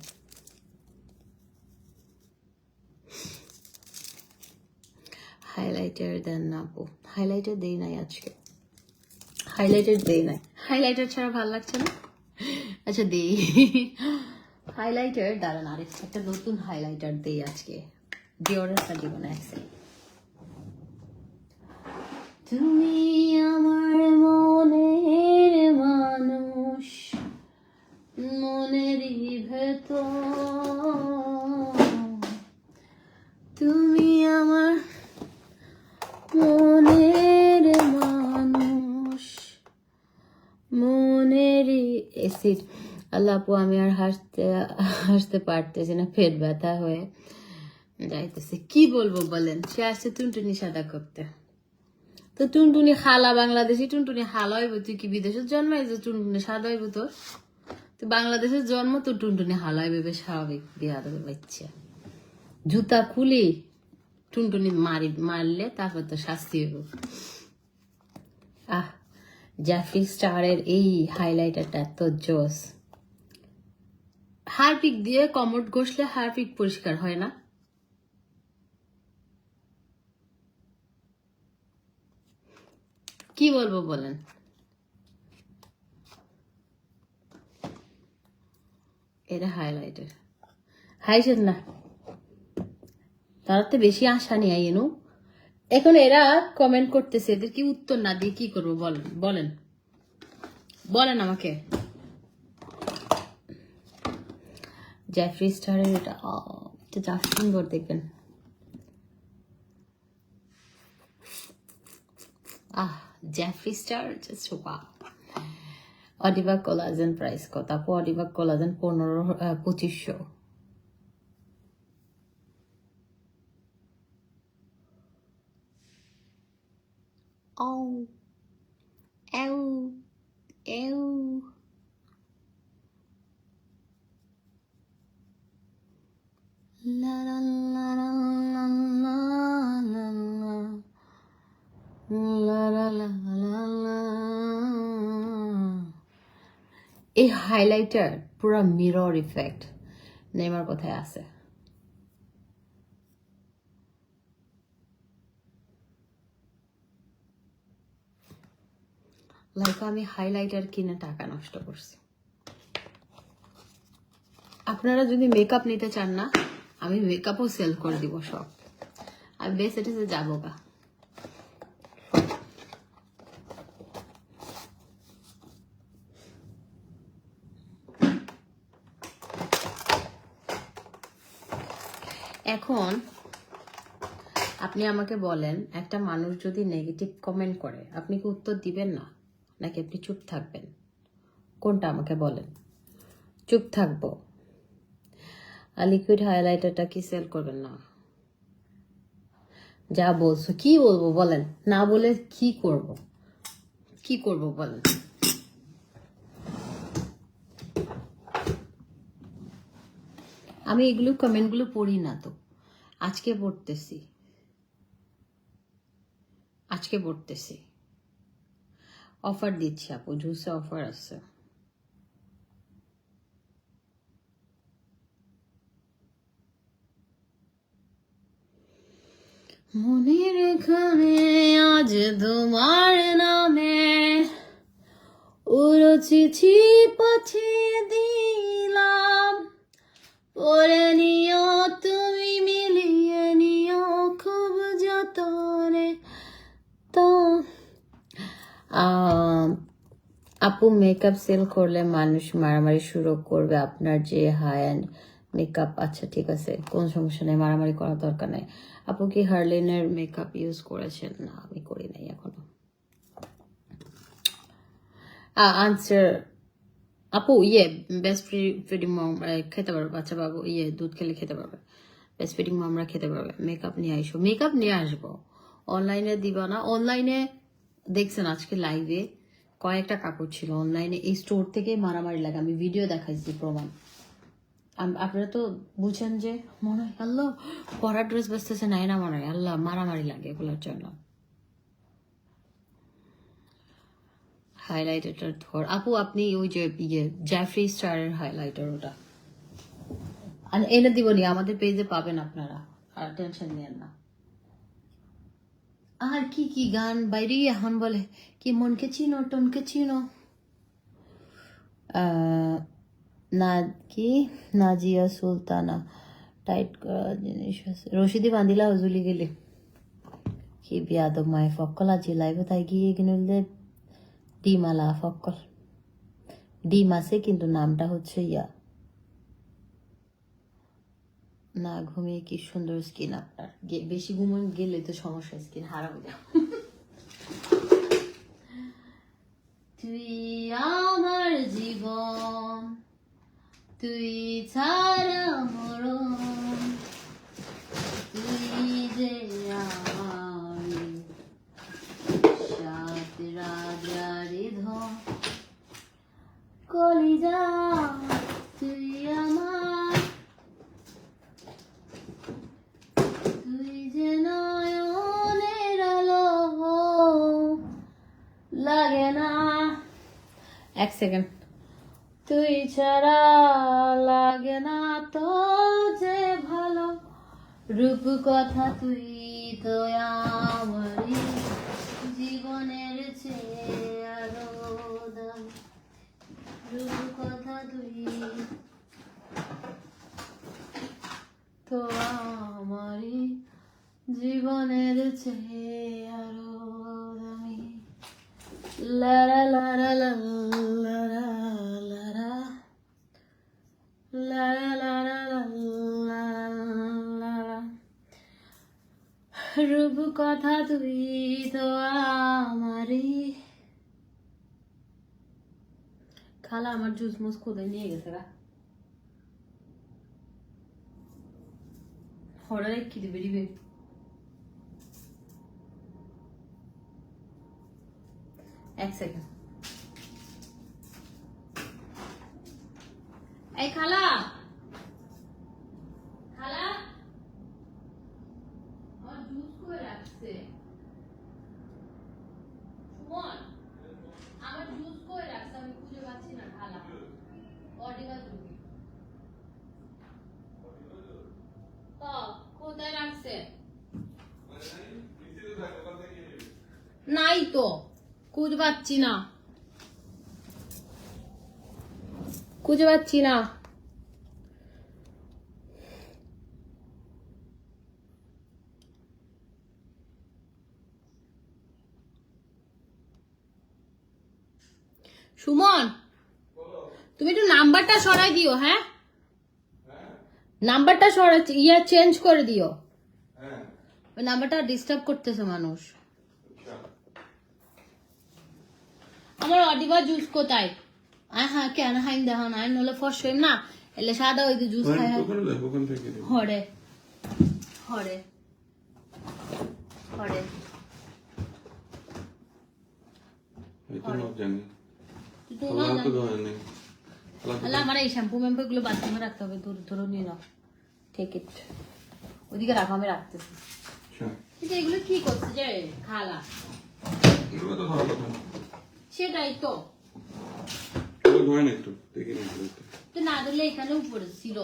হাইলাইটার দেন না আপু, হাইলাইটার দেই নাই আজকে, হাইলাইটার দেই নাই, হাইলাইটার ছাড়া ভালো লাগছে না। আচ্ছা দেই হাইলাইটার, দাঁড়ান একটা নতুন হাইলাইটার দেই আজকে, ডিওরেন্টটা দিব না এক সেকেন্ড। তুমি আমার মনের মানুষ, মনেরই ভেতর, তুমি আমার মনের মানুষ, মনেরই এসিড। আল্লাহ আপু আমি আর হাসতে পারতেছি না, পেট ব্যথা হয়ে যাইতেছে। কি বলবো বলেন, সে আসছে টুনটুনি সাদা করতে, তো টুনটুনি খালা বাংলাদেশি, টুনটুনি হালা হইব, তুই কি বিদেশের জন্মাই যে টুনটুনি সাদা হইব? তোর তো বাংলাদেশের জন্ম, তো টুনটুনি হালা হইবে, বেশ স্বাভাবিক। বিয়া দেবে বাচ্চা, জুতা খুলি টুনটুনি মারলে তারপর তো শাস্তি হইব। আহ জ্যাফরি স্টারের এই হাইলাইটারটা এত জোস। হারপিক দিয়ে কমোড ঘষলে হারপিক পরিষ্কার হয় না? কি বলবো বলেন, এটা হাইলাইটার হাইছেন না, তার তো বেশি আশা নেই এনু। এখন এরা কমেন্ট করতেছে, এদের কি উত্তর না দিয়ে কি করবো বলেন, বলেন বলেন আমাকে। জ্যাফরি স্টারের এটা যা সুন্দর দেখবেন, জ্যাফরি স্টার জাস্ট ওয়াও। অডিবা কোলাজেন প্রাইস কত আপু? অডিবা কোলাজেন 2500। ও এউ এউ লা লা লা লা লা লা লা লা লা লা লা। এই হাইলাইটার পুরা মিরর ইফেক্ট, নেইমার কোথায় আছে? লাইক আমি হাইলাইটার কিনে টাকা নষ্ট করছি। আপনারা যদি মেকআপ নিতে চান না, আমি মেকআপও সেল করে দিব সব, আমি বেশ এটাতে যাবো গা। এখন আপনি আমাকে বলেন, একটা মানুষ যদি নেগেটিভ কমেন্ট করে আপনি কি উত্তর দিবেন না, নাকি আপনি চুপ থাকবেন? কোনটা আমাকে বলেন। চুপ থাকবো। লিকুইড হাইলাইটারটা কি সেল করবেন না? যা বলছো, কি বলবো বলেন, না বলে কি করব, কি করব বলেন। আমি এগুলো কমেন্টগুলো পড়ি না তো, আজকে পড়তেছি, আজকে পড়তেছি। অফার দিচ্ছি আপু, জুসে অফার আছে। মনের এখানে আজ তোমার নামে ওর চিঠি পাঠিয়ে দিলাম, পড়ে নিও তুমি, মিলিয়ে নিও খুব যতনে। তো আপু মেকআপ সেল করলে মানুষ মারামারি শুরু করবে, আপনার যে হাই এন্ড মেকআপ। আচ্ছা ঠিক আছে, কোন সমস্যা নেই, মারামারি করার দরকার নেই। আপু কি হার্লিনের মেকআপ ইউজ করেছেন? না আমি করি নাই এখনো। আনসার আপু বেস্ট ফিডিং মম খেতে পারবে, বাচ্চা বাবু দুধ খেলে খেতে পারবে, বেস্ট ফিডিং মমরা খেতে পারবে। মেকআপ নিয়ে আসবো, মেকআপ নিয়ে আসবো, অনলাইনে দিবা না। অনলাইনে দেখছেন আজকে লাইভে কয়েকটা কাপড় ছিল অনলাইনে, এই স্টোর থেকে মারামারি লাগে, আমি ভিডিও দেখাইছি প্রমাণ। আপনারা তো বুঝেন যে মনে হয় আল্লাহ পরা ড্রেস বেচতেছে নাই না, মনে হয় আল্লাহ মারামারি লাগে এগুলোর জন্য। হাইলাইটারটা ধর আপু, আপনি ওই যে জ্যাফরি স্টারের হাইলাইটার ওটা এনে দিবনি, আমাদের পেজে পাবেন আপনারা, আর টেনশন নিয়েন না। আর কি কি গান বাইরে এখন বলে কি মনকে চিনো টনকে চিনো, না কি নাজিয়া সুলতানা টাইট করা জিনিস আছে, রশিদি বান্দিলা হজুলি গেলে কি বিয়াদব মায়ে ফক্কল আজি লাইভে তাই গিয়ে কিনলে ডিমালা ফক্কল, ডিম আছে কিন্তু নামটা হচ্ছে ইয়া। না ঘুমিয়ে কি সুন্দর স্কিন আপনার, বেশি ঘুমিয়ে গেলে তো সমস্যা, স্কিন হারাবে যাও। তুই আমার জীবন, তুই ছাড়া মরণ, তুই যে আমার সাত রাজার ধন, কলিজা তুই আমার, তুই যে নয়নের আলো, লাগে না এক সেকেন্ড, তুই ছাড়া লাগে না তো যে ভালো, রূপ কথা তুই তো আমারই জীবনের চেয়ে আরো দাম, রূপ কথা তুই তো আমারই জীবনের চেয়ে আরো দামি। লারা লারা লারা লারা লারা লারা, রূপ কথা তুই তো আমারই। খালা আমার জুস মুস কোথায় নিয়ে গেছে গা, হরে রেখে দিবে দিবে। এক সেকেন্ড, এই খালা খালা আমার জুস করে রাখছে, সুমন আমার জুস করে রাখছে, আমি খুঁজে পাচ্ছি না। খালা অডিবা জুস কোথায় রাখছে, নাই তো খুঁজে পাচ্ছি না, খুঁজে পাচ্ছি না। সুমন তুমি একটু নাম্বারটা সরাই দিও, হ্যাঁ নাম্বারটা সরাই ইয়া চেঞ্জ করে দিও, ওই নাম্বারটা ডিস্টার্ব করতেছে মানুষ। আমার অডিবা জুস কোথায়, হ্যাঁ কেন হাইম দেখো না, নলে ফর্স হইম না, এলে সাদা ওই জুস খাই হরে হরে হরে আমার এই শ্যাম্পু ম্যাম্পু গুলো বাথরুমে রাখতে হবে, ধরো নিয়ে নাও, টেক ইট, ওদিকে রাখো আমি রাখতেছি। কিন্তু এগুলো কি করছে যে খালা, সেটাই তো না ধরলে এখানে উপরে ছিল।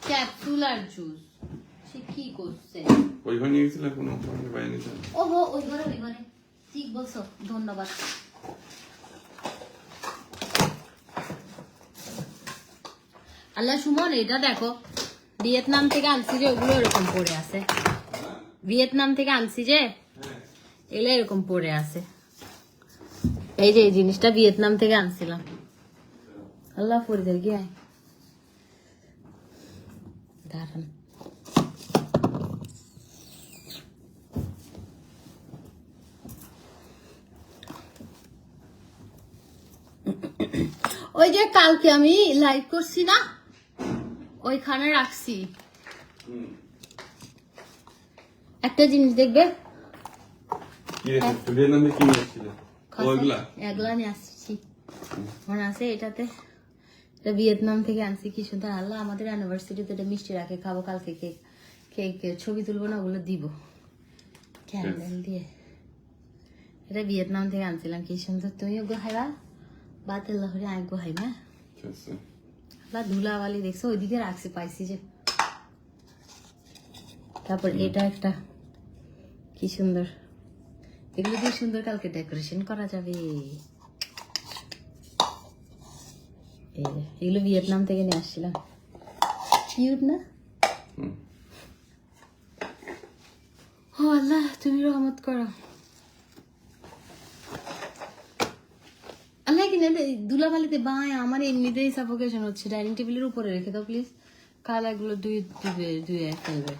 ক্যাপসুল আর জুস সে কি করছে, ওইখানে গেছিল কোনো বাইরে নিতে, ওহো ওই ঘরে ঠিক বলছো, ধন্যবাদ। আল্লাহ সুমন এটা দেখো, ভিয়েতনাম থেকে আনছি যে ওগুলো এরকম পড়ে আছে, ভিয়েতনাম থেকে আনছি যে এগুলো এরকম পড়ে আছে, এই যে এই জিনিসটা ভিয়েতনাম থেকে আনছিলাম। আল্লাহ ফরিদের গিয়ে দাঁড়ান, ওই যে কালকে আমি লাইভ করছি না, ওইখানে রাখছি। একটা জিনিস দেখবে, কি রেখে ভিয়েতনাম থেকে কি নিয়ে এসেছিলে ওইগুলা এগুলা নিয়ে আসছি মনে আছে এটাতে, এটা ভিয়েতনাম থেকে আনছি। কি সুন্দর, আল্লাহ আমাদের অ্যানিভার্সারিতে এটা মিষ্টি রাখে, খাবো কালকে কেক, কেক ছবি তুলবো না, ওগুলো দিব ক্যান্ডেল দিয়ে। এটা ভিয়েতনাম থেকে আনছিলাম, কি সুন্দর। তুমিও গোহাইবা বাতের লহরে আয় গোহাই না, ঠিক আছে বা ধুলাবালি দেখছো ওইদিকে রাখছি, পাইছি যে। তারপর এটা একটা, কি সুন্দর, এগুলো দিয়ে সুন্দর কালকে ডেকোরেশন করা যাবে। এগুলো ভিয়েতনাম থেকে নিয়ে আসছিলাম, কিউট না? হুম। ও আল্লাহ তুমি রহমত করো। আল্লাহ কিনে দুলাবালিতে বায়, আমার এমনিতেই সাফোকেশন হচ্ছে। ডাইনিং টেবিলের উপরে রেখে দাও প্লিজ, কাল এগুলো ধুয়ে ফেলবে,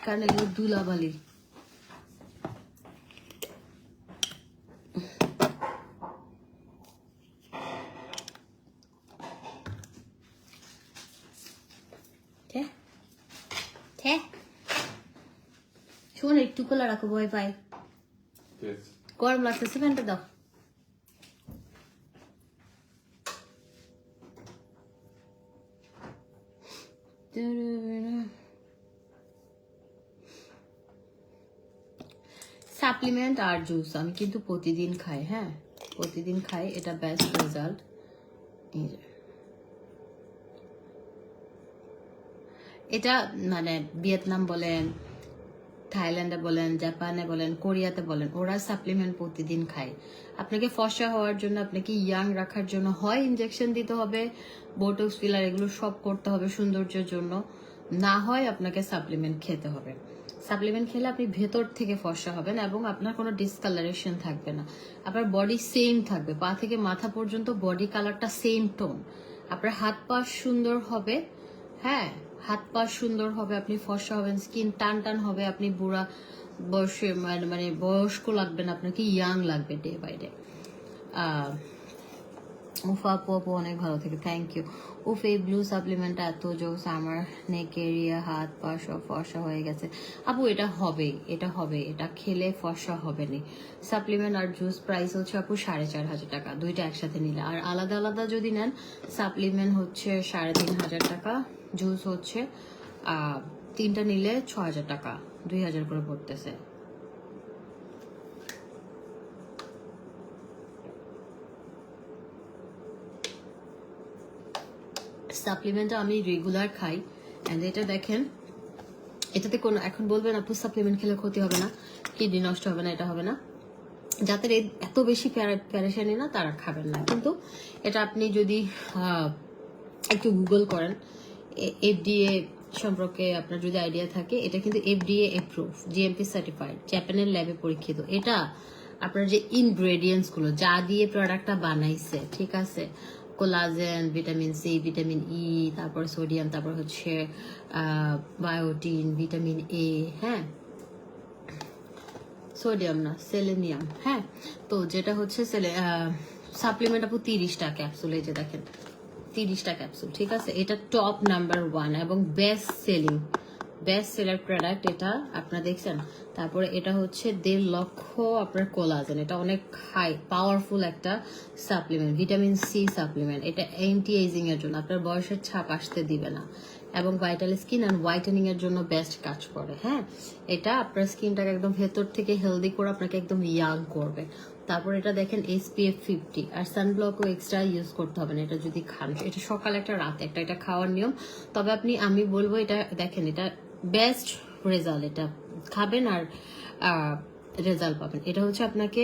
কারণ এগুলো দুলাবালি। শোন একটু কোলা রাখো, ভয় পাই, ঠিক আছে গরম লাগতেছে, ফ্যানটা দাও। সাপ্লিমেন্ট আর জুস আমি কিন্তু প্রতিদিন খাই, হ্যাঁ প্রতিদিন খাই, এটা বেস্ট রেজাল্ট। এটা মানে ভিয়েতনাম বলেন, থাইল্যান্ডে বলেন, জাপানে বলেন, কোরিয়াতে বলেন, ওরা সাপ্লিমেন্ট প্রতিদিন খায়। আপনাকে ফর্সা হওয়ার জন্য, আপনাকে ইয়াং রাখার জন্য হয় ইনজেকশন দিতে হবে, বোটক্স ফিলার এগুলো সব করতে হবে সৌন্দর্যের জন্য, না হয় আপনাকে সাপ্লিমেন্ট খেতে হবে। সাপ্লিমেন্ট খেলে আপনি ভেতর থেকে ফর্সা হবেন এবং আপনার কোনো ডিসকালারেশন থাকবে না, আপনার বডি সেম থাকবে, পা থেকে মাথা পর্যন্ত বডি কালারটা সেম টোন, আপনার হাত পা সুন্দর হবে, হ্যাঁ হাত পা সুন্দর হবে, আপনি ফর্সা হবেন, স্কিন টান টান হবে, আপনি বুড়া বয়সে মানে বয়স্ক লাগবেন, আপনাকে ইয়াং লাগবে ডে বাই ডে। উফা আপু আপু অনেক ভালো থেকে, থ্যাংক ইউ। উফ এই ব্লু সাপ্লিমেন্টটা এত জোস, আমার নেক এরিয়া হাত পা সব ফর্সা হয়ে গেছে। আপু এটা হবে, এটা হবে, এটা খেলে ফর্সা হবে না। সাপ্লিমেন্ট আর জুস প্রাইস হচ্ছে আপু 4,500 টাকা দুইটা একসাথে নিলে, আর আলাদা আলাদা যদি নেন সাপ্লিমেন্ট হচ্ছে 3,500 টাকা, জুস হচ্ছে তিনটা নিলে 6,000 টাকা, 2,000 করে পড়তেছে। সাপ্লিমেন্ট আমি রেগুলার খাই, এন্ড এটা দেখেন, এটাতে কোনো, এখন বলবেন আপু সাপ্লিমেন্ট খেলে ক্ষতি হবে না, কিডনি নষ্ট হবে না, এটা হবে না, যাদের এত বেশি প্যারেশানি না তারা খাবেন না। কিন্তু এটা আপনি যদি একটু গুগল করেন, এফডিএ সম্পর্কে আপনার যদি আইডিয়া থাকে, এটা কিন্তু এফডিএ এপ্রুভ, জিএমপি সার্টিফাইড, জাপানের ল্যাবে পরীক্ষিত। এটা আপনার যে ইনগ্রেডিয়েন্টস গুলো যা দিয়ে প্রোডাক্টটা বানাইছে, ঠিক আছে, collagen, vitamin C, vitamin E, তারপর সোডিয়াম, তারপর হচ্ছে বায়োটিন, ভিটামিন এ, হ্যাঁ সোডিয়াম না সেলেনিয়াম, হ্যাঁ। তো যেটা হচ্ছে সাপ্লিমেন্ট আপু 30টা ক্যাপসুল, এই যে দেখেন 30টা ক্যাপসুল, ঠিক আছে। এটা টপ নাম্বার 1 এবং বেস্ট সেলার প্রোডাক্ট, এটা আপনারা দেখছেন। তারপরে এটা হচ্ছে 1.5 লক্ষ আপনার কোলাজেন, এটা অনেক হাই পাওয়ারফুল একটা সাপ্লিমেন্ট, ভিটামিন সি সাপ্লিমেন্ট, এটা অ্যান্টি এজিং এর জন্য, আপনার বয়সের ছাপ আসতে দিবে না, এবং ভাইটাল স্কিন অ্যান্ড হোয়াইটেনিং এর জন্য বেস্ট কাজ করে, হ্যাঁ। এটা আপনার স্কিনটাকে একদম ভেতর থেকে হেলদি করে আপনাকে একদম ইয়াং করবে। তারপর এটা দেখেন SPF 50, আর সানব্লকও এক্সট্রা ইউজ করতে হবে না এটা যদি খান, এটা সকালে একটা রাতে একটা, এটা খাওয়ার নিয়ম। তবে আমি বলবো এটা দেখেন, এটা বেস্ট রেজাল্ট, এটা খাবেন আর রেজাল্ট পাবেন। এটা হচ্ছে আপনাকে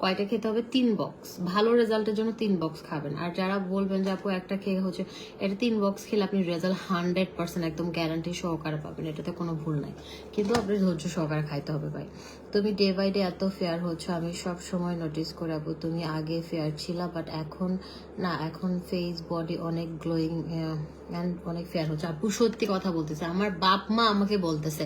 কয়টা খেতে হবে, 3 বক্স, ভালো রেজাল্টের জন্য 3 বক্স খাবেন। আর যারা বলবেন যে আপু একটা খেয়ে হচ্ছে, এটা 3 বক্স খেলে আপনি রেজাল্ট 100% একদম গ্যারান্টি সহকারে পাবেন, এটাতে কোনো ভুল নাই। কিন্তু আপনি ধৈর্য সহকারে খাইতে হবে ভাই। তুমি ডে বাই ডে এত ফেয়ার হচ্ছ, আমি সব সময় নোটিস করে আপু, তুমি আগে ফেয়ার ছিলা বাট এখন না, এখন ফেস বডি অনেক গ্লোয়িং And অনেক ফেয়ার হচ্ছে। আপু সত্যি কথা বলতেছে, আমার বাপ মা আমাকে বলতেছে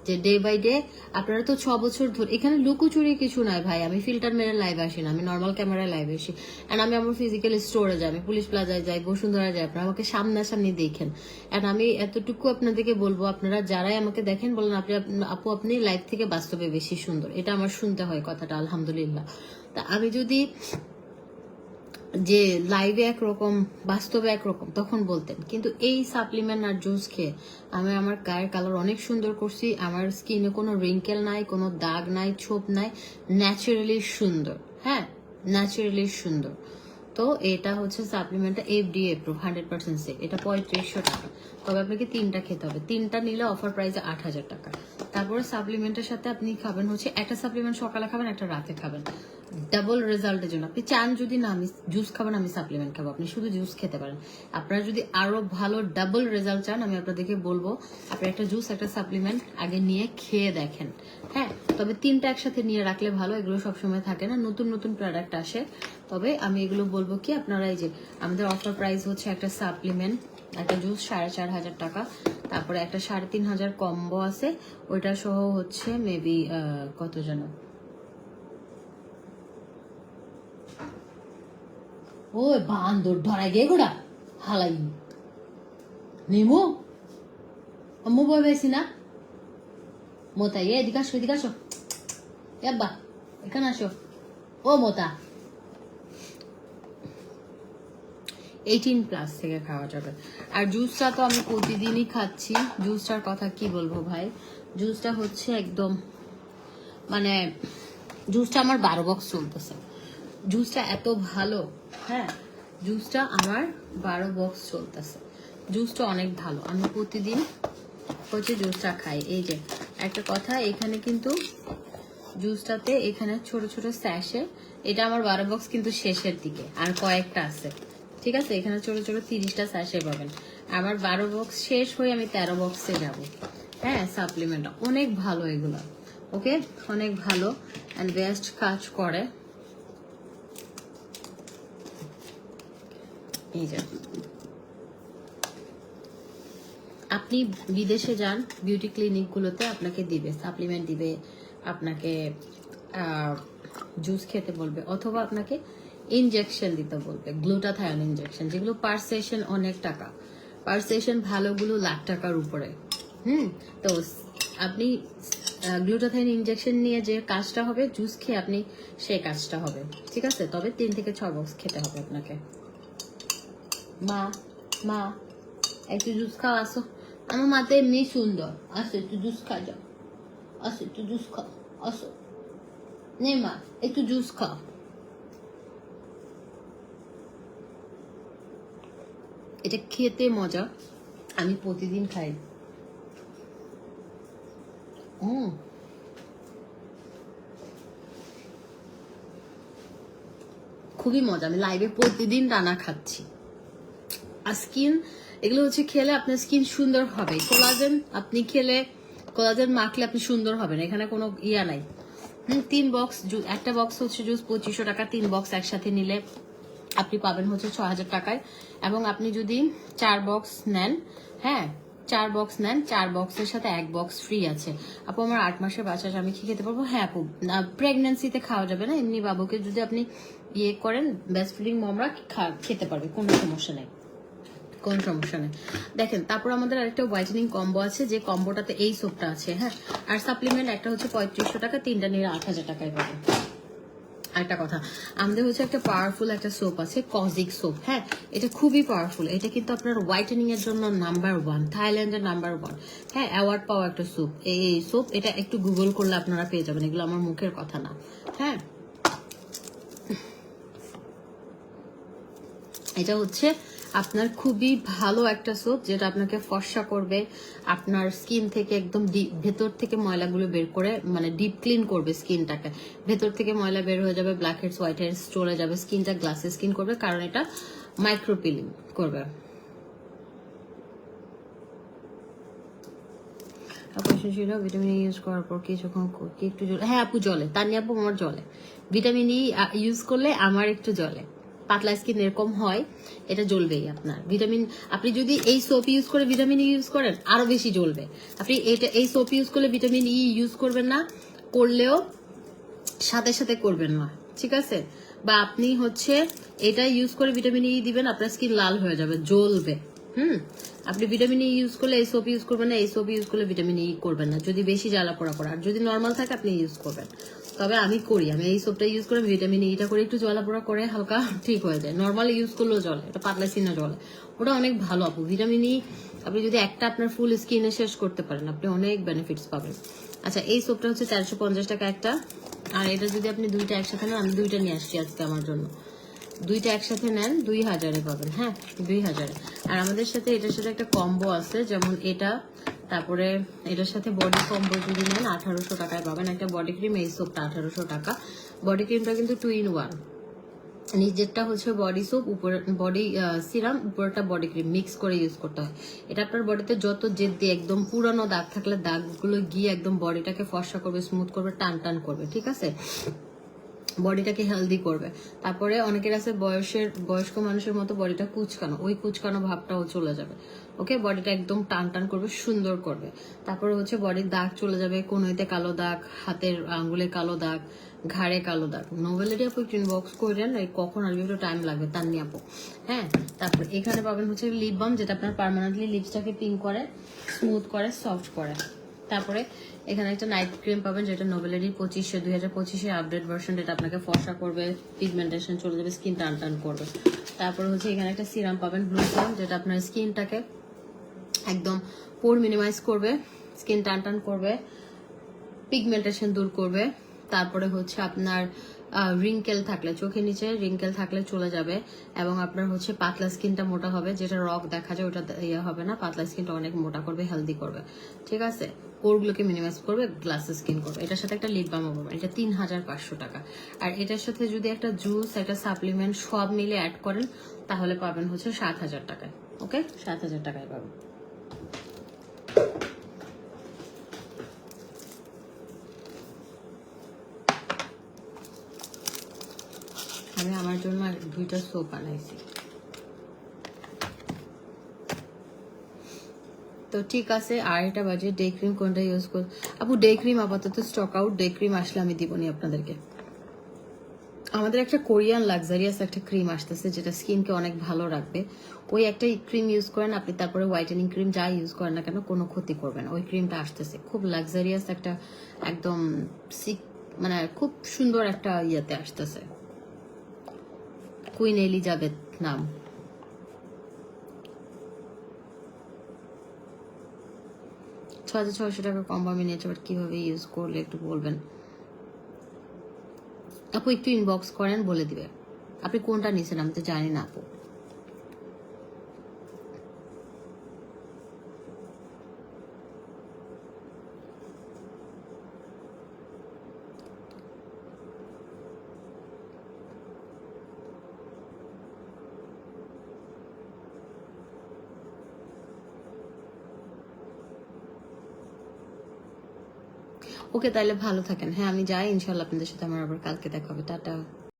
যে ডে বাই ডে আপনারা তো 6 বছর ধরে এখানে লুকোচুরি কিছু নাই ভাই। আমি ফিল্টার মেরে লাইভে আসি না, আমি নর্মাল ক্যামেরায় লাইভে আসি। অ্যান্ড আমি আমার ফিজিক্যাল স্টোরে যাই, আমি পুলিশ প্লাজায় যাই, বসুন্ধরা যাই, আপনারা আমাকে সামনাসামনি দেখেন। অ্যান্ড আমি এতটুকু আপনাদেরকে বলবো, আপনারা যারাই আমাকে দেখেন বলেন আপু আপনি লাইভ থেকে বাস্তবে বেশি সুন্দর, এটা আমার শুনতে হয় কথাটা, আলহামদুলিল্লাহ। তা আমি যদি যে লাইভে একরকম বাস্তবে একরকম তখন বলতেন, কিন্তু এই সাপ্লিমেন্ট আর জুস খেয়ে আমি আমার গায়ের কালার অনেক সুন্দর করছি, আমার স্কিনে কোনো রিঙ্কেল নাই, কোনো দাগ নাই, ছোপ নাই, ন্যাচারালি সুন্দর। হ্যাঁ, ন্যাচারালি সুন্দর। তো এটা হচ্ছে সাপ্লিমেন্টটা FDA অ্যাপ্রুভ, 100% সেফ। এটা 3500 টাকা, তবে আপনাকে 3টা খেতে হবে। 3টা নিলে অফার প্রাইসে 8000 টাকা। তারপরে সাপ্লিমেন্টের সাথে আপনি খাবেন হচ্ছে একটা সাপ্লিমেন্ট সকালে খাবেন, একটা রাতে খাবেন, ডাবল রেজাল্টের জন্য। আপনি চান যদি না আমি জুস খাবেন আমি সাপ্লিমেন্ট খাবো, আপনি শুধু জুস খেতে পারেন। আপনারা যদি আরো ভালো ডাবল রেজাল্ট চান, আমি আপনাদেরকে বলবো আপনি একটা জুস একটা সাপ্লিমেন্ট আগে নিয়ে খেয়ে দেখেন। হ্যাঁ, তবে 3টা একসাথে নিয়ে রাখলে ভালো, এগুলো সবসময় থাকে না, নতুন নতুন প্রোডাক্ট আসে। তবে আমি এগুলো বলবো কি, আপনারা এই যে আমাদের অফার প্রাইস হচ্ছে একটা সাপ্লিমেন্ট একটা জুস 4500 টাকা, তারপরে একটা 3500 কম্বো আছে, ওইটা সহ হচ্ছে মেবি কত যেন, ওই বান্দর ধরাই গে গোড়া হালাই নেমো আম্মু বই বেশি না মোতা, এদিকে আসো, এদিকে আসো, এব্বা এখানে আসো, ও মোতা। 18+ থেকে খাওয়া যাবে। আর জুসটা তো আমি প্রতিদিনই খাচ্ছি, জুসটার কথা কি বলবো ভাই, জুসটা হচ্ছে একদম মানে জুসটা আমার 12 বক্স চলতেছে, জুসটা এত ভালো। হ্যাঁ, জুসটা আমার 12 বক্স চলতেছে, জুসটা অনেক ভালো, আমি প্রতিদিন হচ্ছে জুসটা খাই। এই যে একটা কথা, এখানে কিন্তু জুসটাতে এখানে ছোট ছোট স্যাশে, এটা আমার 12 বক্স কিন্তু শেষের দিকে, আর কয়েকটা আছে, ঠিক আছে, এখানে ছোট ছোট 30টা স্যাশে পাবেন। আমার 12 বক্স শেষ হয়ে আমি 13 বক্সে যাব। হ্যাঁ, সাপ্লিমেন্ট অনেক ভালো এগুলো, ওকে, অনেক ভালো অ্যান্ড বেস্ট কাজ করে। এই যে আপনি বিদেশে যান, বিউটি ক্লিনিকগুলোতে আপনাকে দিবে সাপ্লিমেন্ট দিবে, আপনাকে জুস খেতে বলবে, অথবা আপনাকে ইনজেকশন দিতে বলবে, গ্লুটাথায়ন ইনজেকশন, যেগুলো পার সেশন অনেক টাকা, পার সেশন ভালোগুলো লাখ টাকার উপরে। তো আপনি গ্লুটাথায়ন ইনজেকশন নিয়ে যে কাজটা হবে, জুস খেয়ে আপনি সেই কাজটা হবে, ঠিক আছে। তবে 3 থেকে 6 বক্স খেতে হবে আপনাকে। মা মা একটু জুস খাও, আসো, আমার মাতে এমনি সুন্দর, আসো একটু জুস খাও, যাও আসো একটু জুস খাও, আসো নে মা একটু জুস খাও। এটা খেতে মজা, আমি প্রতিদিন খাই। খুবই মজা, আমি লাইভে প্রতিদিন টানা খাচ্ছি। আর স্কিন এগুলো হচ্ছে খেলে আপনার স্কিন সুন্দর হবে, কোলাজেন আপনি খেলে, কোলাজেন মাখলে আপনি সুন্দর হবেন, এখানে কোনো ইয়া নাই। 3 বক্স একটা বক্স হচ্ছে জুস 2500 টাকা, 3 বক্স একসাথে নিলে আপনি পাবেন হচ্ছে 6000 টাকায়। এবং আপনি যদি 4 বক্স নেন, হ্যাঁ 4 বক্স নেন, 4 বক্সের সাথে 1 বক্স ফ্রি আছে। আপু আমার 8 মাসের বাচ্চা, আমি কি খেতে পারবো? হ্যাঁ আপু, প্রেগনেন্সিতে খাওয়া যাবে না, এমনি বাবুকে যদি আপনি ইয়ে করেন, ব্রেস্ট ফিডিং মমরা খেতে পারবে, কোনো সমস্যা নেই, কোনো সমস্যা নেই। দেখেন, তারপর আমাদের আরেকটা হোয়াইটেনিং কম্বো আছে, যে কম্বোটাতে এই সোপটা আছে। হ্যাঁ, আর সাপ্লিমেন্ট একটা হচ্ছে 3500 টাকা, 3টা নিয়ে 8000 টাকায় পাবেন। আরেকটা কথা, আমাদের হচ্ছে একটা পাওয়ারফুল একটা সোপ আছে, কজিক সোপ। হ্যাঁ, এটা খুবই পাওয়ারফুল, এটা কিন্তু আপনার হোয়াইটেনিং এর জন্য নাম্বার 1, থাইল্যান্ডের নাম্বার 1। হ্যাঁ, অ্যাওয়ার্ড পাওয়া একটা সোপ, এই সোপ, এটা একটু গুগল করলে আপনারা পেয়ে যাবেন, এগুলো আমার মুখের কথা না। হ্যাঁ, এটা হচ্ছে আপনার খুবই ভালো একটা সোপ, যেটা আপনাকে ফর্সা করবে, আপনার স্কিন থেকে একদম ভেতর থেকে ময়লাগুলো বের করে, মানে ডিপ ক্লিন করবে স্কিনটাকে, ভেতর থেকে ময়লা বের হয়ে যাবে, ব্ল্যাক হেডস হোয়াইট হেডস চলে যাবে, স্কিনটা গ্লাসি স্কিন করবে, কারণ এটা মাইক্রো পিলিং করবে। ছিল ভিটামিন ইউজ করার পর কিছুক্ষণ কি একটু জলে, হ্যাঁ আপু জলে, তার নিয়ে আপু আমার জলে, ভিটামিন ই ইউজ করলে আমার একটু জলে। পাতলা স্কিন এরকম হয়, এটা জ্বলবেই আপনার। ভিটামিন, আপনি যদি এই সোপ ইউজ করে ভিটামিন ই ইউজ করেন আরো বেশি জ্বলবে। আপনি এই সোপ ইউজ করলে ভিটামিন ই ইউজ করবেন না, করলেও সাথে সাথে করবেন না, ঠিক আছে? বা আপনি হচ্ছে এটা ইউজ করে ভিটামিন ই দিবেন, আপনার স্কিন লাল হয়ে যাবে, জ্বলবে। আপনি ভিটামিন ই ইউজ করলে এই সোপ ইউজ করবেন না, এই সোপ ইউজ করলে ভিটামিন ই করবেন না, যদি বেশি জ্বালা পোড়া করে। আর যদি নর্মাল থাকে আপনি ইউজ করবেন। তবে আমি করি, আমি এই সোপটা ইউজ করে ভিটামিন ইটা করে একটু জ্বালা পোড়া করে হালকা ঠিক হয়ে যায়। নর্মাল ইউজ করলেও জলে, এটা পাতলা স্কিনে জলে, ওটা অনেক ভালো আপু। ভিটামিন ই আপনি যদি একটা আপনার ফুল স্কিনে শেষ করতে পারেন, আপনি অনেক বেনিফিটস পাবেন। আচ্ছা, এই সোপটা হচ্ছে 450 টাকা একটা। আর এটা যদি আপনি দুইটা একসাথে নেন, আমি দুইটা নিয়ে আসছি আজকে আমার জন্য, দুইটা একসাথে নেন 2000-এ পাবেন। হ্যাঁ, 2000-এ। আর আমাদের সাথে এটার সাথে একটা কম্বো আছে, যেমন এটা, তারপরে এটার সাথে বডি কম্বো যদি নেন 1800 টাকায় পাবেন একটা বডি ক্রিম। এই সোপটা 1800 টাকা। বডি ক্রিমটা কিন্তু 2 in 1, নিচেরটা হচ্ছে বডি সোপ, উপরে বডি সিরাম, উপরেরটা বডি ক্রিম, মিক্স করে ইউজ করতে হয়। এটা আপনার বডিতে যত জেদ দিয়ে একদম পুরানো দাগ থাকলে দাগগুলো গিয়ে একদম বডিটাকে ফর্সা করবে, স্মুথ করবে, টান টান করবে, ঠিক আছে? বডিটাকে হেলদি করবে। তারপরে অনেকের আছে বয়স্ক মানুষের মতো বডিটা কুচকানো, ওই কুচকানো ভাবটাও চলে যাবে। ওকে, বডিটা একদম টান টান করবে, সুন্দর করবে। তারপরে হচ্ছে বডির দাগ চলে যাবে, কোনোতে কালো দাগ, হাতের আঙ্গুলে কালো দাগ, ঘাড়ে কালো দাগ। নোভেলেটি আপু একটু ইনবক্স করেন, কখন আসবে একটু টাইম লাগবে, তার নিয়ে আপু। হ্যাঁ, তারপর এখানে পাবেন হচ্ছে লিপ বাম, যেটা আপনার পার্মানেন্টলি লিপসটাকে পিঙ্ক করে, স্মুথ করে, সফট করে। তারপরে এখানে একটা নাইট ক্রিম পাবেন, যেটা নোভেলেরি 2025 আপডেট ভার্সন, যেটা আপনাকে ফর্সা করবে, পিগমেন্টেশন চলে যাবে, স্কিন টান টান করবে। তারপরে হচ্ছে এখানে একটা সিরাম পাবেন, ব্লু সিরাম, যেটা আপনার স্কিনটাকে একদম পোর মিনিমাইজ করবে, স্কিন টান টান করবে, পিগমেন্টেশন দূর করবে। তারপরে হচ্ছে আপনার রিঙ্কেল থাকলে, চোখের নিচে রিঙ্কেল থাকলে চলে যাবে, এবং আপনার হচ্ছে পাতলা স্কিনটা মোটা হবে, যেটা রক দেখা যায় ওটা ইয়ে হবে না, পাতলা স্কিনটা অনেক মোটা করবে, হেলদি করবে, ঠিক আছে? পোরগুলোকে মিনিমাইজ করবে, গ্লাসের স্কিন করবে। এটার সাথে একটা লিপ বামও পাবেন, এটা 3500 টাকা। আর এটার সাথে যদি একটা জুস, একটা সাপ্লিমেন্ট সব মিলে অ্যাড করেন, তাহলে পাবেন হচ্ছে 7000 টাকায়। ওকে, 7000 টাকায় পাবেন। আমি আমার জন্য দুইটা সোপ বানাইছি। তো ঠিক আছে, আর এটা বাজে ডে ক্রিম কোনটা ইউজ কর আপু? ডে ক্রিম আপাতত স্টক আউট, ডে ক্রিম আসলে আমি দিবনি আপনাদেরকে। আমাদের একটা কোরিয়ান লাক্সারিয়াস একটা ক্রিম আসতেছে, যেটা স্কিনকে অনেক ভালো রাখবে। ওই একটা ক্রিম ইউজ করেন আপনি, তারপরে হোয়াইটেনিং ক্রিম যা ইউজ করেন না কেন, কোনো ক্ষতি করবে না। ওই ক্রিমটা আসতেছে, খুব লাক্সারিয়াস একটা, একদম মানে খুব সুন্দর একটা ইয়েতে আসতেছে, কুইন এলিজাবেথ নাম। $6600 কম আমি নিয়েছি, বাট কিভাবে ইউজ করলে একটু বলবেন আপু? একটু ইনবক্স করেন, বলে দিবে। আপনি কোনটা নিছেন আমি তো জানি না আপু। ওকে, তাহলে ভালো থাকেন। হ্যাঁ, আমি যাই, ইনশাল্লাহ আপনাদের সাথে আমার আবার কালকে দেখা হবে। টাটা।